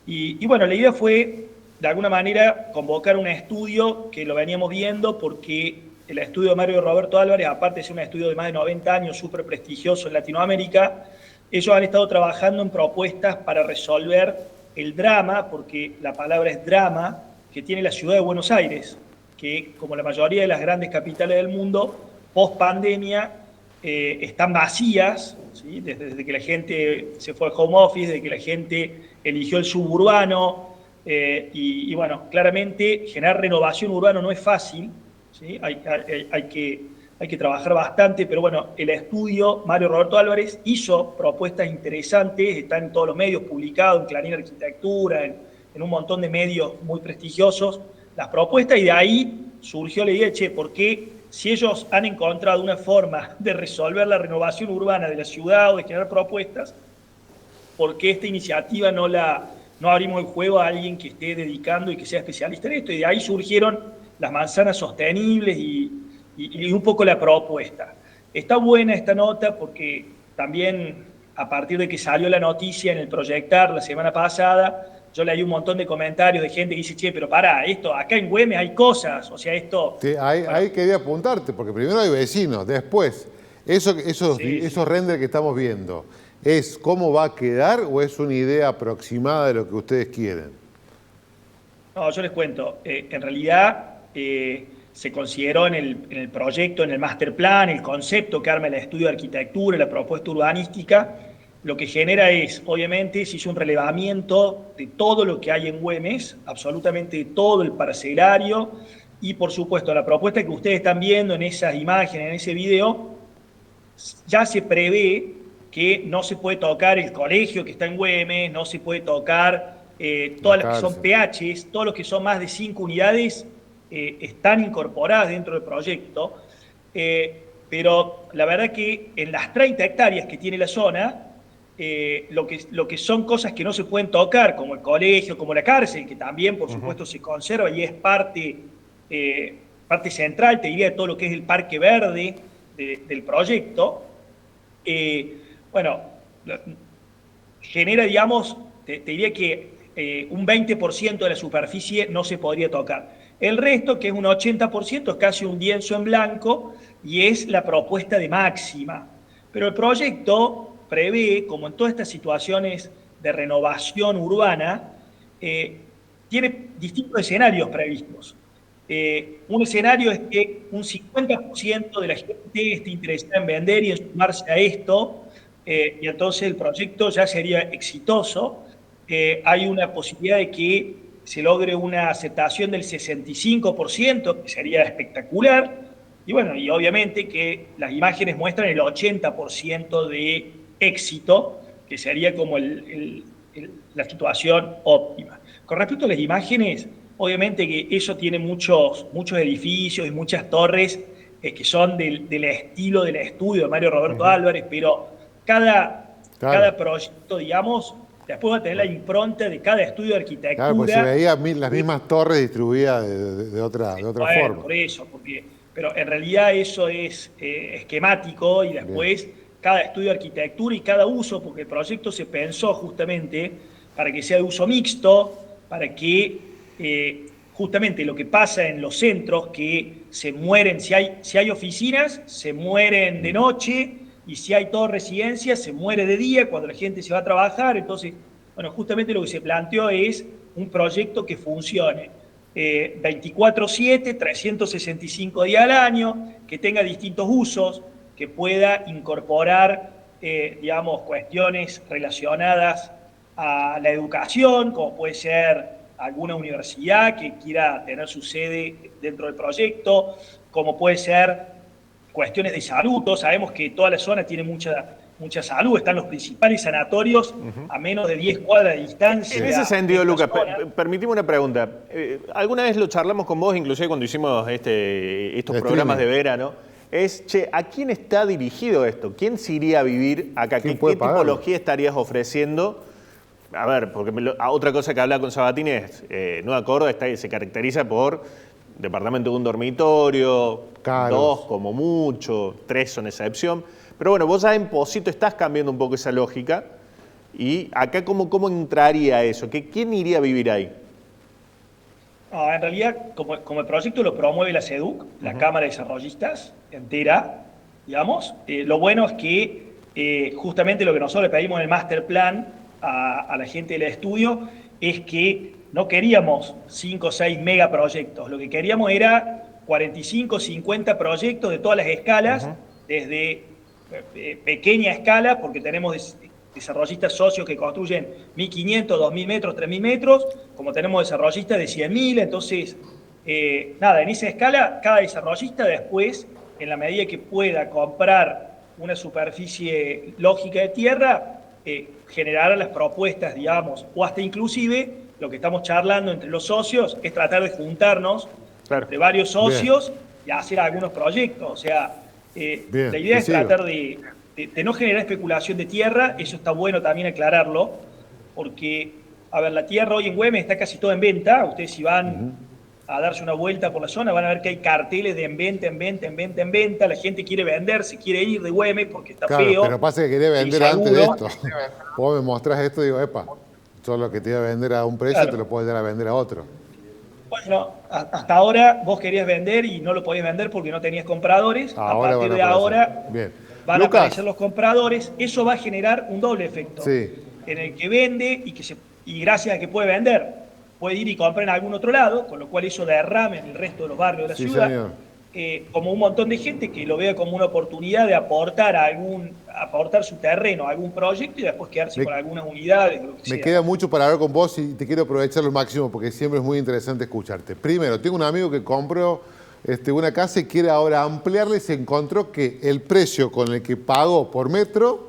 Y bueno, la idea fue, de alguna manera, convocar un estudio que lo veníamos viendo, porque el estudio de Mario Roberto Álvarez, aparte de ser un estudio de más de 90 años, súper prestigioso en Latinoamérica, ellos han estado trabajando en propuestas para resolver el drama, porque la palabra es drama, que tiene la ciudad de Buenos Aires, que como la mayoría de las grandes capitales del mundo, post pandemia, están vacías, ¿sí? Desde que la gente se fue al home office, desde que la gente eligió el suburbano, y bueno, claramente generar renovación urbana no es fácil, ¿sí? Hay que trabajar bastante, pero bueno, el estudio, Mario Roberto Álvarez hizo propuestas interesantes, están en todos los medios publicados, en Clarín Arquitectura, en un montón de medios muy prestigiosos, las propuestas, y de ahí surgió la idea de, che, ¿por qué si ellos han encontrado una forma de resolver la renovación urbana de la ciudad o de generar propuestas, por qué esta iniciativa no abrimos el juego a alguien que esté dedicando y que sea especialista en esto? Y de ahí surgieron las manzanas sostenibles y un poco la propuesta. Está buena esta nota porque también, a partir de que salió la noticia en el Proyectar la semana pasada, yo leí un montón de comentarios de gente que dice, che, pero pará, esto, acá en Güemes hay cosas, o sea, esto... Sí, ahí quería apuntarte, porque primero hay vecinos, después, esos renders que estamos viendo, ¿es cómo va a quedar o es una idea aproximada de lo que ustedes quieren? No, yo les cuento, en realidad se consideró en el proyecto, en el master plan, el concepto que arma el estudio de arquitectura, la propuesta urbanística, lo que genera es, obviamente, se hizo un relevamiento de todo lo que hay en Güemes, absolutamente todo el parcelario, y por supuesto la propuesta que ustedes están viendo en esas imágenes, en ese video, ya se prevé que no se puede tocar el colegio que está en Güemes, no se puede tocar todas las que son PHs, todos los que son más de 5 unidades están incorporadas dentro del proyecto, pero la verdad que en las 30 hectáreas que tiene la zona, lo que son cosas que no se pueden tocar, como el colegio, como la cárcel, que también por supuesto se conserva y es parte central, te diría, de todo lo que es el parque verde del proyecto, bueno, genera, digamos, te diría que un 20% de la superficie no se podría tocar. El resto, que es un 80%, es casi un lienzo en blanco y es la propuesta de máxima. Pero el proyecto prevé, como en todas estas situaciones de renovación urbana, tiene distintos escenarios previstos. Un escenario es que un 50% de la gente esté interesada en vender y en sumarse a esto, y entonces el proyecto ya sería exitoso. Hay una posibilidad de que se logre una aceptación del 65%, que sería espectacular, y bueno, y obviamente que las imágenes muestran el 80% de éxito, que sería como la situación óptima. Con respecto a las imágenes, obviamente que eso tiene muchos edificios y muchas torres que son del estilo del estudio de Mario Roberto Álvarez, pero cada proyecto, digamos, después va a tener la impronta de cada estudio de arquitectura. Claro, pues se veían las mismas torres distribuidas de otra forma. Por eso, pero en realidad eso es esquemático y después cada estudio de arquitectura y cada uso, porque el proyecto se pensó justamente para que sea de uso mixto, para que justamente lo que pasa en los centros, que se mueren, si hay oficinas, se mueren de noche, y si hay todo residencia, se muere de día cuando la gente se va a trabajar. Entonces, bueno, justamente lo que se planteó es un proyecto que funcione 24/7, 365 días al año, que tenga distintos usos, que pueda incorporar, digamos, cuestiones relacionadas a la educación, como puede ser alguna universidad que quiera tener su sede dentro del proyecto, como puede ser cuestiones de salud. Todos sabemos que toda la zona tiene mucha salud, están los principales sanatorios a menos de 10 cuadras de distancia. En ese sentido, Lucas, permíteme una pregunta. Alguna vez lo charlamos con vos, inclusive cuando hicimos estos programas de verano, ¿a quién está dirigido esto? ¿Quién se iría a vivir acá? ¿Qué tipología estarías ofreciendo? A ver, porque otra cosa que habla con Sabatini es, Nueva Córdoba se caracteriza por departamento de un dormitorio, Caros. 2 como mucho, 3 son excepción. Pero bueno, vos ya en Pocito estás cambiando un poco esa lógica. Y acá, ¿cómo entraría eso? ¿Quién iría a vivir ahí? No, en realidad, como el proyecto lo promueve la SEDUC, la Cámara de Desarrollistas entera, digamos, lo bueno es que justamente lo que nosotros le pedimos en el master plan a la gente del estudio es que no queríamos 5 o 6 megaproyectos, lo que queríamos era 45, 50 proyectos de todas las escalas, desde pequeña escala, porque tenemos desarrollistas socios que construyen 1.500, 2.000 metros, 3.000 metros, como tenemos desarrollistas de 100.000, entonces, nada, en esa escala, cada desarrollista después, en la medida que pueda comprar una superficie lógica de tierra, generará las propuestas, digamos, o hasta inclusive, lo que estamos charlando entre los socios, es tratar de juntarnos entre varios socios y hacer algunos proyectos, o sea, la idea es tratar de no generar especulación de tierra, eso está bueno también aclararlo, porque, a ver, la tierra hoy en Güemes está casi toda en venta, ustedes si van a darse una vuelta por la zona van a ver que hay carteles de en venta, la gente quiere vender, se quiere ir de Güemes porque está feo. Pero pasa que quería vender antes de esto. Vos me mostrás esto y digo, epa, todo lo que te iba a vender a un precio te lo puedes dar a vender a otro. Bueno, hasta ahora vos querías vender y no lo podías vender porque no tenías compradores. Ahora a partir de ahora van a Lucas, aparecer los compradores. Eso va a generar un doble efecto. Sí. En el que vende y gracias a que puede vender, puede ir y comprar en algún otro lado, con lo cual eso derrame en el resto de los barrios de la ciudad. Como un montón de gente que lo vea como una oportunidad de aportar su terreno a algún proyecto y después quedarse con algunas unidades. Lo que me sea. queda mucho para hablar con vos y te quiero aprovechar lo máximo porque siempre es muy interesante escucharte. Primero, tengo un amigo que compró una casa y quiere ahora ampliarle y se encontró que el precio con el que pagó por metro,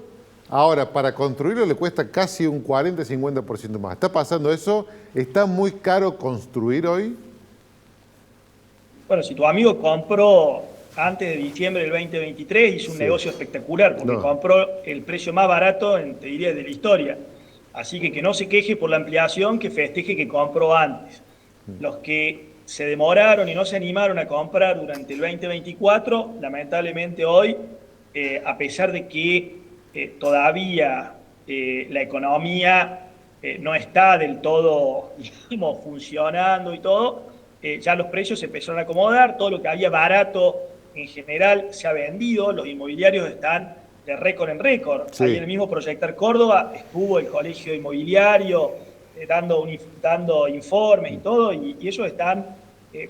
ahora para construirlo le cuesta casi un 40-50% más. ¿Está pasando eso? ¿Está muy caro construir hoy? Bueno, si tu amigo compró antes de diciembre del 2023, hizo un negocio espectacular, porque compró el precio más barato, te diría, de la historia. Así que no se queje por la ampliación, que festeje que compró antes. Los que se demoraron y no se animaron a comprar durante el 2024, lamentablemente hoy, a pesar de que todavía la economía no está del todo, digamos, funcionando y todo, ya los precios se empezaron a acomodar, todo lo que había barato en general se ha vendido, los inmobiliarios están de récord en récord. Ahí en el mismo Proyectar Córdoba estuvo el colegio inmobiliario dando informes y todo, y ellos están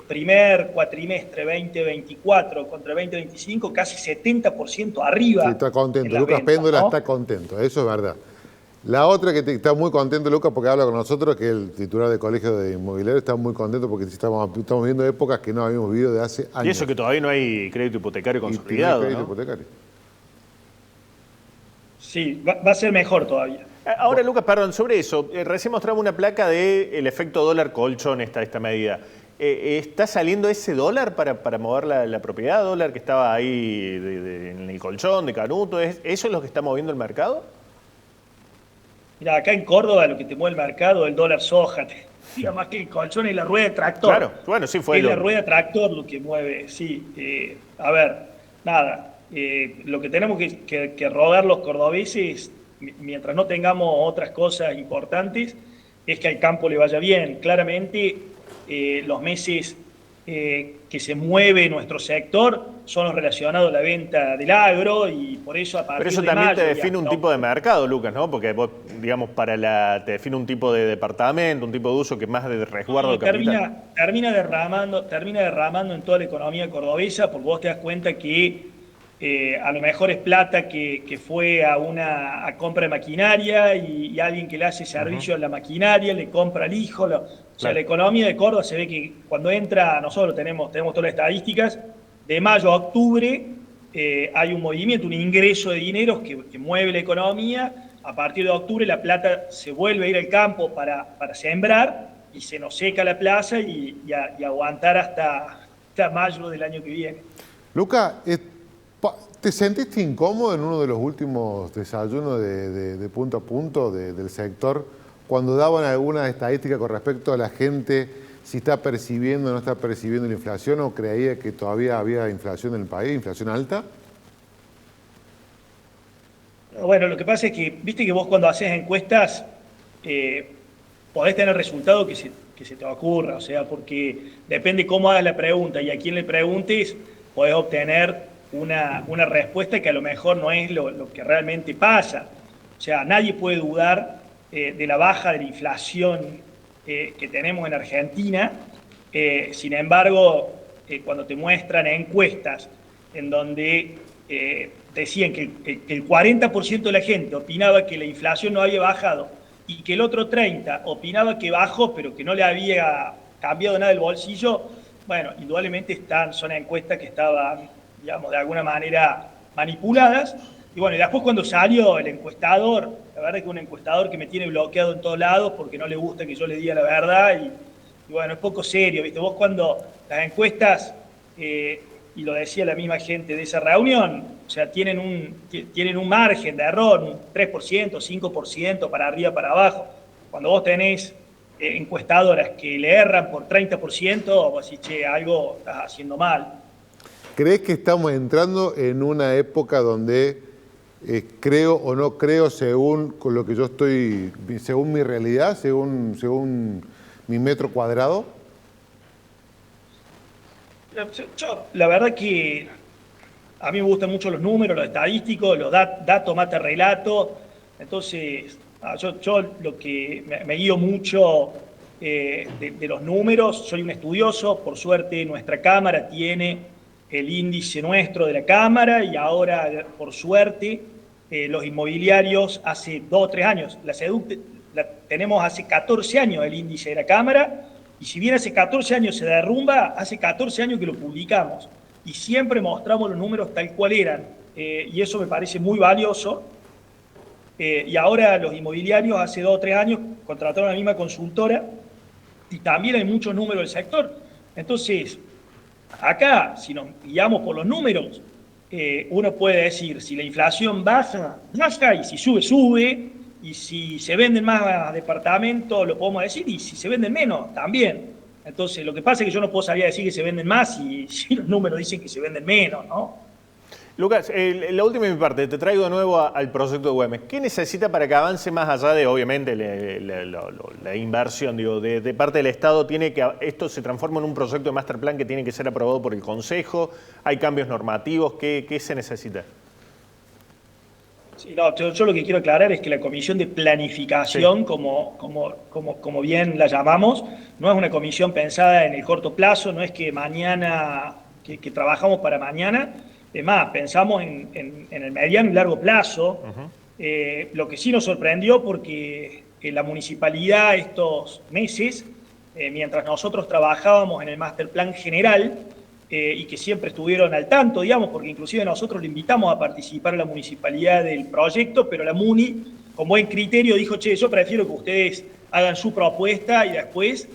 primer cuatrimestre 2024 contra 2025 casi 70% arriba. Sí, está contento. Lucas Péndola está contento, eso es verdad. La otra que está muy contento, Lucas, porque habla con nosotros, que el titular del Colegio de Inmobiliarios está muy contento porque estamos viendo épocas que no habíamos vivido de hace años. Y eso que todavía no hay crédito hipotecario consolidado, crédito hipotecario. Sí, va a ser mejor todavía. Ahora, Lucas, perdón, sobre eso, recién mostramos una placa del efecto dólar colchón esta medida. ¿Está saliendo ese dólar para mover la propiedad, dólar que estaba ahí en el colchón de Canuto? ¿Eso es lo que está moviendo el mercado? Mira, acá en Córdoba lo que te mueve el mercado es el dólar soja. Diga, más que el colchón y la rueda de tractor. Claro, bueno, sí fue. Es la rueda de tractor lo que mueve, sí. A ver, nada. Lo que tenemos que rodar los cordobeses, mientras no tengamos otras cosas importantes, es que al campo le vaya bien. Claramente, los meses que se mueve nuestro sector son los relacionados a la venta del agro y por eso a partir de Pero eso también mayo, te define un tipo de mercado, Lucas, ¿no? Porque vos, digamos, te define un tipo de departamento, un tipo de uso que es más de resguardo de capital. Termina derramando en toda la economía cordobesa, porque vos te das cuenta que a lo mejor es plata que fue a compra de maquinaria y alguien que le hace servicio a la maquinaria le compra al hijo. O sea, la economía de Córdoba se ve que cuando entra, nosotros tenemos todas las estadísticas, de mayo a octubre hay un movimiento, un ingreso de dinero que mueve la economía. A partir de octubre la plata se vuelve a ir al campo para sembrar y se nos seca la plaza y aguantar hasta mayo del año que viene. Luca, ¿te sentiste incómodo en uno de los últimos desayunos de punto a punto del sector cuando daban alguna estadística con respecto a la gente, si está percibiendo o no está percibiendo la inflación, o creía que todavía había inflación en el país, inflación alta? Bueno, lo que pasa es que, viste que vos cuando haces encuestas podés tener resultado que se te ocurra, o sea, porque depende cómo hagas la pregunta y a quién le preguntes, podés obtener una respuesta que a lo mejor no es lo que realmente pasa. O sea, nadie puede dudar de la baja de la inflación que tenemos en Argentina. Sin embargo, cuando te muestran encuestas en donde decían que el 40% de la gente opinaba que la inflación no había bajado y que el otro 30% opinaba que bajó, pero que no le había cambiado nada el bolsillo, bueno, indudablemente son encuestas que estaban, digamos, de alguna manera manipuladas. Y bueno, y después cuando salió el encuestador, la verdad es que un encuestador que me tiene bloqueado en todos lados porque no le gusta que yo le diga la verdad y bueno, es poco serio, ¿viste? Vos cuando las encuestas, y lo decía la misma gente de esa reunión, o sea, tienen un margen de error, un 3%, 5% para arriba, para abajo. Cuando vos tenés encuestadoras que le erran por 30%, vos decís, che, algo estás haciendo mal. ¿Crees que estamos entrando en una época donde creo o no creo según con lo que yo estoy, según mi realidad, según mi metro cuadrado? Yo, la verdad que a mí me gustan mucho los números, los estadísticos, los datos mata relato. Entonces, yo lo que me guío mucho de los números, soy un estudioso, por suerte nuestra Cámara tiene el índice nuestro de la Cámara y ahora, por suerte, los inmobiliarios hace 2 o 3 años, la SEDUC tenemos hace 14 años el índice de la Cámara, y si bien hace 14 años se derrumba, hace 14 años que lo publicamos y siempre mostramos los números tal cual eran, y eso me parece muy valioso. Y ahora los inmobiliarios hace 2 o 3 años contrataron a la misma consultora y también hay muchos números del sector. Entonces, acá, si nos guiamos por los números, uno puede decir, si la inflación baja, baja, y si sube, sube, y si se venden más departamentos, lo podemos decir, y si se venden menos, también. Entonces, lo que pasa es que yo no puedo salir a decir que se venden más si los números dicen que se venden menos, ¿no? Lucas, la última de mi parte, te traigo de nuevo al proyecto de Güemes. ¿Qué necesita para que avance más allá de, obviamente, la inversión? Digo, de parte del Estado, esto se transforma en un proyecto de master plan que tiene que ser aprobado por el Consejo, hay cambios normativos, ¿qué se necesita? Sí, no, yo lo que quiero aclarar es que la comisión de planificación, sí, como bien la llamamos, no es una comisión pensada en el corto plazo, no es que mañana, que trabajamos para mañana. Es más, pensamos en el mediano y largo plazo. Lo que sí nos sorprendió porque la municipalidad estos meses, mientras nosotros trabajábamos en el master plan general, y que siempre estuvieron al tanto, digamos, porque inclusive nosotros le invitamos a participar a la municipalidad del proyecto, pero la MUNI, con buen criterio, dijo, che, yo prefiero que ustedes hagan su propuesta y después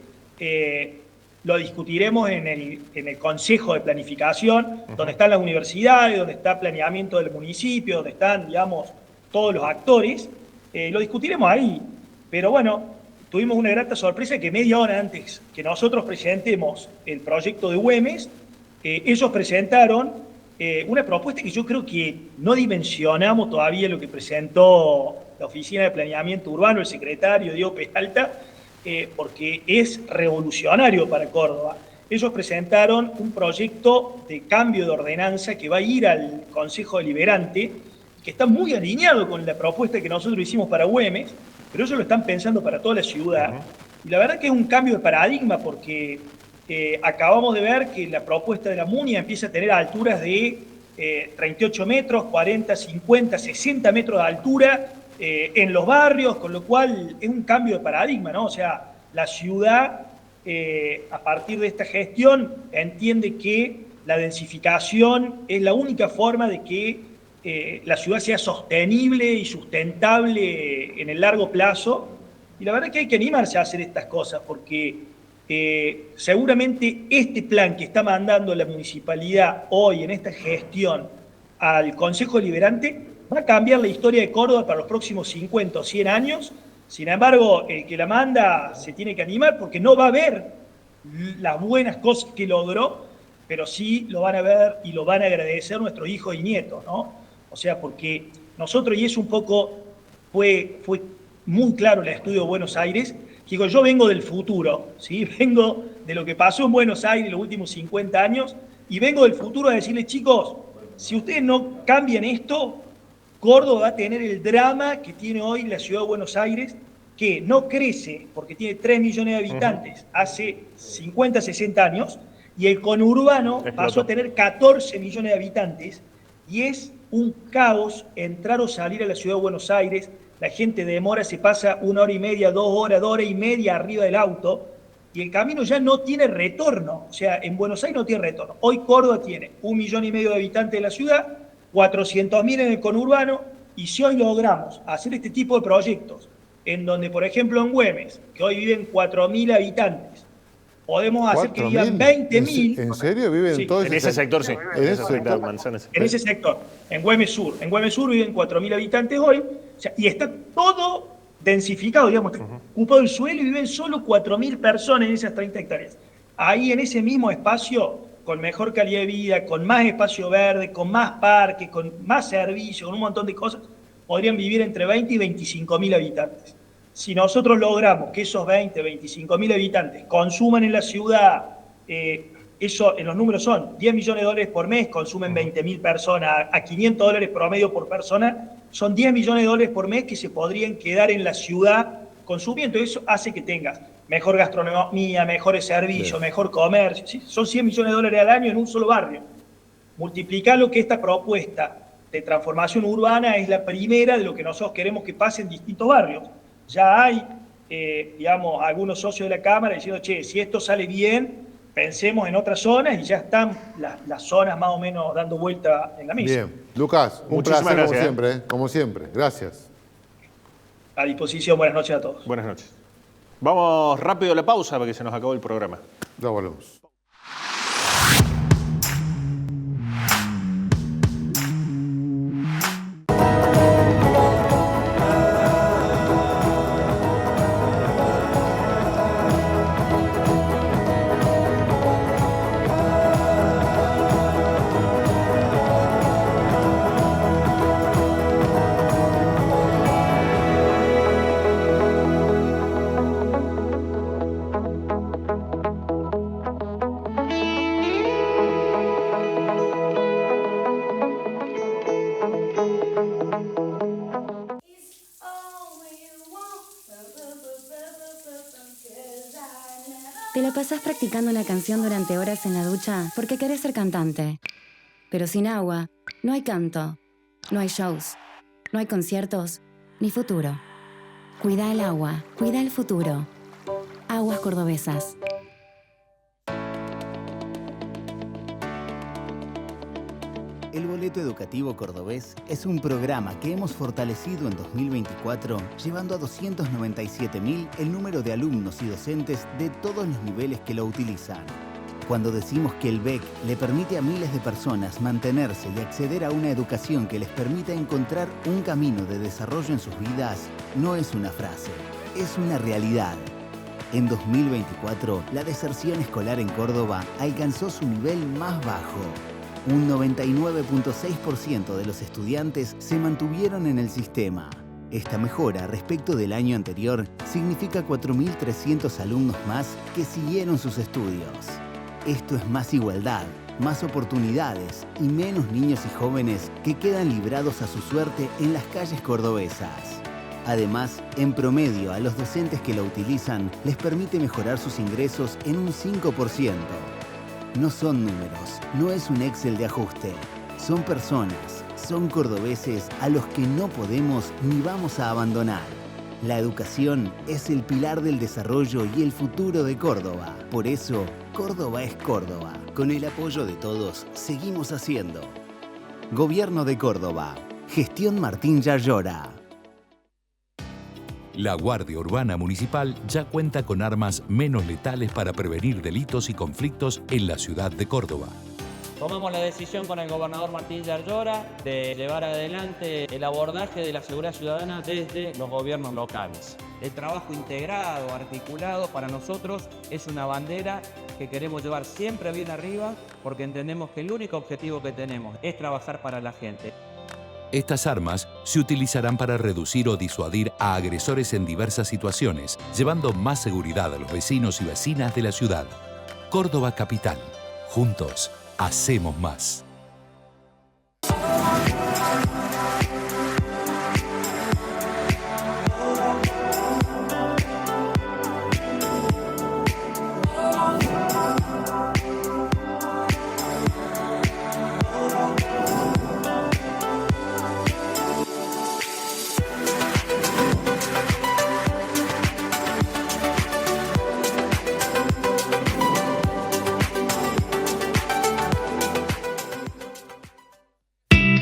lo discutiremos en el Consejo de Planificación, donde están las universidades, donde está planeamiento del municipio, donde están, digamos, todos los actores. Lo discutiremos ahí. Pero bueno, tuvimos una grata sorpresa que media hora antes que nosotros presentemos el proyecto de Güemes, ellos presentaron una propuesta que yo creo que no dimensionamos todavía lo que presentó la Oficina de Planeamiento Urbano, el secretario Diego Peralta, porque es revolucionario para Córdoba. Ellos presentaron un proyecto de cambio de ordenanza que va a ir al Consejo Deliberante, que está muy alineado con la propuesta que nosotros hicimos para Güemes, pero ellos lo están pensando para toda la ciudad. Y la verdad que es un cambio de paradigma porque acabamos de ver que la propuesta de la MUNI empieza a tener alturas de 38 metros, 40, 50, 60 metros de altura en los barrios, con lo cual es un cambio de paradigma, ¿no? O sea, la ciudad, a partir de esta gestión, entiende que la densificación es la única forma de que la ciudad sea sostenible y sustentable en el largo plazo. Y la verdad es que hay que animarse a hacer estas cosas, porque seguramente este plan que está mandando la municipalidad hoy en esta gestión al Consejo Deliberante va a cambiar la historia de Córdoba para los próximos 50 o 100 años. Sin embargo, el que la manda se tiene que animar, porque no va a ver las buenas cosas que logró, pero sí lo van a ver y lo van a agradecer nuestros hijos y nietos, ¿no? O sea, porque nosotros, y es un poco, fue muy claro el estudio de Buenos Aires, que digo, yo vengo del futuro, ¿sí? Vengo de lo que pasó en Buenos Aires los últimos 50 años, y vengo del futuro a decirles, chicos, si ustedes no cambian esto, Córdoba va a tener el drama que tiene hoy la ciudad de Buenos Aires, que no crece porque tiene 3 millones de habitantes hace 50, 60 años, y el conurbano pasó a tener 14 millones de habitantes, y es un caos entrar o salir a la ciudad de Buenos Aires. La gente demora, se pasa 1 hora y media, 2 horas, 2 horas y media arriba del auto, y el camino ya no tiene retorno. O sea, en Buenos Aires no tiene retorno. Hoy Córdoba tiene 1,5 millones de habitantes de la ciudad, 400.000 en el conurbano, y si hoy logramos hacer este tipo de proyectos, en donde, por ejemplo, en Güemes, que hoy viven 4.000 habitantes, podemos hacer que vivan 20.000. ¿En serio viven sí, todos? En ese sector, sí. En ese sector. Manzanas. En ese sector, en Güemes Sur. En Güemes Sur viven 4.000 habitantes hoy, o sea, y está todo densificado, digamos, está ocupado el suelo, y viven solo 4.000 personas en esas 30 hectáreas. Ahí, en ese mismo espacio, con mejor calidad de vida, con más espacio verde, con más parques, con más servicios, con un montón de cosas, podrían vivir entre 20 y 25.000 habitantes. Si nosotros logramos que esos 20, 25.000 habitantes consuman en la ciudad, eso en los números son $10 millones por mes, consumen 20.000 personas, a $500 promedio por persona, son $10 millones por mes que se podrían quedar en la ciudad consumiendo. Eso hace que tengas mejor gastronomía, mejores servicios, mejor comercio. ¿Sí? Son $100 millones al año en un solo barrio. Multiplicar lo que esta propuesta de transformación urbana es la primera de lo que nosotros queremos que pase en distintos barrios. Ya hay, digamos, algunos socios de la Cámara diciendo, che, si esto sale bien, pensemos en otras zonas, y ya están las zonas más o menos dando vuelta en la mesa. Bien. Lucas, un placer como siempre, como siempre. Gracias. A disposición. Buenas noches a todos. Buenas noches. Vamos rápido a la pausa porque se nos acabó el programa. Ya volvemos. Te la pasás practicando una canción durante horas en la ducha porque querés ser cantante. Pero sin agua, no hay canto, no hay shows, no hay conciertos, ni futuro. Cuida el agua, cuida el futuro. Aguas Cordobesas. El Boleto Educativo Cordobés es un programa que hemos fortalecido en 2024, llevando a 297.000 el número de alumnos y docentes de todos los niveles que lo utilizan. Cuando decimos que el BEC le permite a miles de personas mantenerse y acceder a una educación que les permita encontrar un camino de desarrollo en sus vidas, no es una frase, es una realidad. En 2024, la deserción escolar en Córdoba alcanzó su nivel más bajo. Un 99.6% de los estudiantes se mantuvieron en el sistema. Esta mejora respecto del año anterior significa 4.300 alumnos más que siguieron sus estudios. Esto es más igualdad, más oportunidades y menos niños y jóvenes que quedan librados a su suerte en las calles cordobesas. Además, en promedio a los docentes que lo utilizan les permite mejorar sus ingresos en un 5%. No son números, no es un Excel de ajuste. son personas, son cordobeses a los que no podemos ni vamos a abandonar. La educación es el pilar del desarrollo y el futuro de Córdoba. Por eso, Córdoba es Córdoba. Con el apoyo de todos, seguimos haciendo. Gobierno de Córdoba. Gestión Martín Yarlora. La Guardia Urbana Municipal ya cuenta con armas menos letales para prevenir delitos y conflictos en la ciudad de Córdoba. Tomamos la decisión con el gobernador Martín Yarlora de llevar adelante el abordaje de la seguridad ciudadana desde los gobiernos locales. El trabajo integrado, articulado, para nosotros es una bandera que queremos llevar siempre bien arriba porque entendemos que el único objetivo que tenemos es trabajar para la gente. Estas armas se utilizarán para reducir o disuadir a agresores en diversas situaciones, llevando más seguridad a los vecinos y vecinas de la ciudad. Córdoba Capital. Juntos, hacemos más.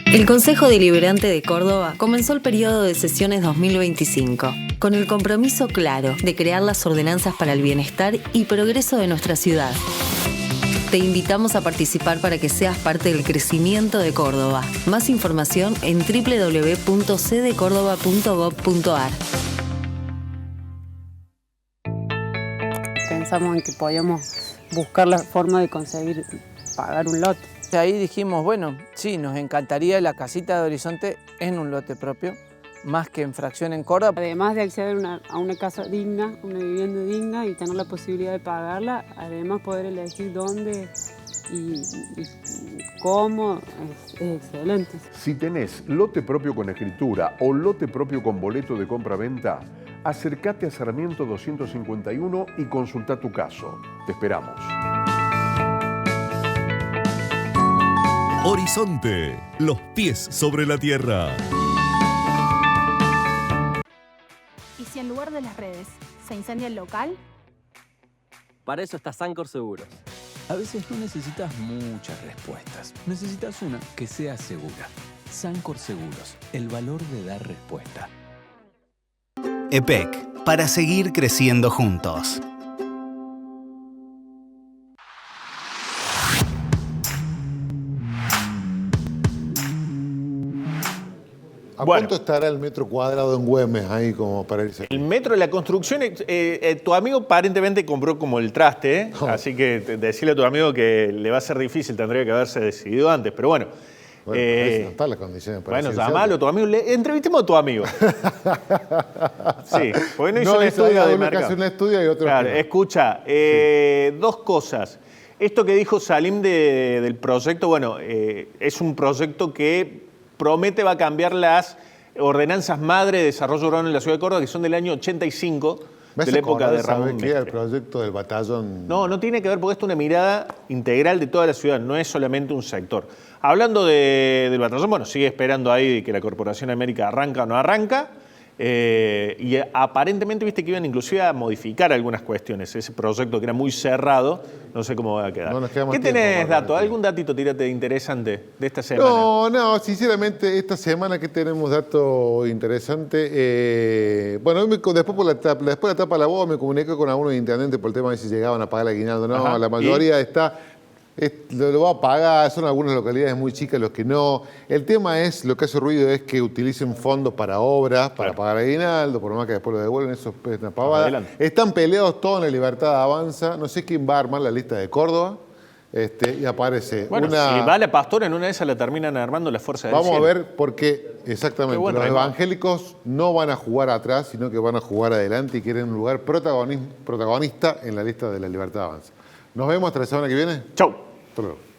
El Consejo Deliberante de Córdoba comenzó el periodo de sesiones 2025, con el compromiso claro de crear las ordenanzas para el bienestar y progreso de nuestra ciudad. Te invitamos a participar para que seas parte del crecimiento de Córdoba. Más información en www.cdecórdoba.gov.ar. Pensamos en que podíamos buscar la forma de conseguir pagar un lote. Ahí dijimos, bueno, sí, nos encantaría la casita de Horizonte en un lote propio, más que en fracción en Córdoba. Además de acceder a una casa digna, una vivienda digna y tener la posibilidad de pagarla, además poder elegir dónde y cómo es excelente. Si tenés lote propio con escritura o lote propio con boleto de compra-venta, acércate a Sarmiento 251 y consulta tu caso. Te esperamos. Horizonte, los pies sobre la tierra. ¿Y si en lugar de las redes se incendia el local? Para eso está Sancor Seguros. A veces no necesitas muchas respuestas. Necesitas una que sea segura. Sancor Seguros, el valor de dar respuesta. EPEC, para seguir creciendo juntos. ¿A cuánto estará el metro cuadrado en Güemes ahí como para irse? El metro de la construcción, tu amigo aparentemente compró como el traste, ¿eh? Así que decirle a tu amigo que le va a ser difícil, tendría que haberse decidido antes, pero bueno. No están las condiciones para bueno, llamalo a tu amigo, entrevistemos a tu amigo. Sí, porque no hizo un estudio de mercado. Hace un estudio y otro claro, escucha, dos cosas. Esto que dijo Salim del proyecto, bueno, es un proyecto que promete va a cambiar las ordenanzas madre de desarrollo urbano en la ciudad de Córdoba, que son del año 85, de la época de Ramón Mestre. El proyecto del batallón. No tiene que ver, porque esto es una mirada integral de toda la ciudad, no es solamente un sector. Hablando del batallón, bueno, sigue esperando ahí que la Corporación América arranca o no arranca, y aparentemente viste que iban inclusive a modificar algunas cuestiones. Ese proyecto que era muy cerrado, no sé cómo va a quedar. ¿Qué tenés, Dato? ¿Algún datito tírate interesante de esta semana? No, sinceramente, esta semana que tenemos dato interesante. Bueno, después de la etapa de la boda me comuniqué con algunos intendentes por el tema de si llegaban a pagar el aguinaldo o no. Ajá, la mayoría está... lo va a pagar, son algunas localidades muy chicas los que no. El tema es, lo que hace ruido es que utilicen fondos para obras, para pagar aguinaldo, por lo más que después lo devuelven, eso es una pavada. Adelante. Están peleados todos en la Libertad Avanza, no sé quién va a armar la lista de Córdoba, y aparece bueno, si va la Pastora, en una de esas la terminan armando las fuerzas del cielo. Vamos a ver, porque exactamente, los evangélicos no van a jugar atrás, sino que van a jugar adelante y quieren un lugar protagonista en la lista de la Libertad Avanza. Nos vemos hasta la semana que viene. Chau. Hasta luego.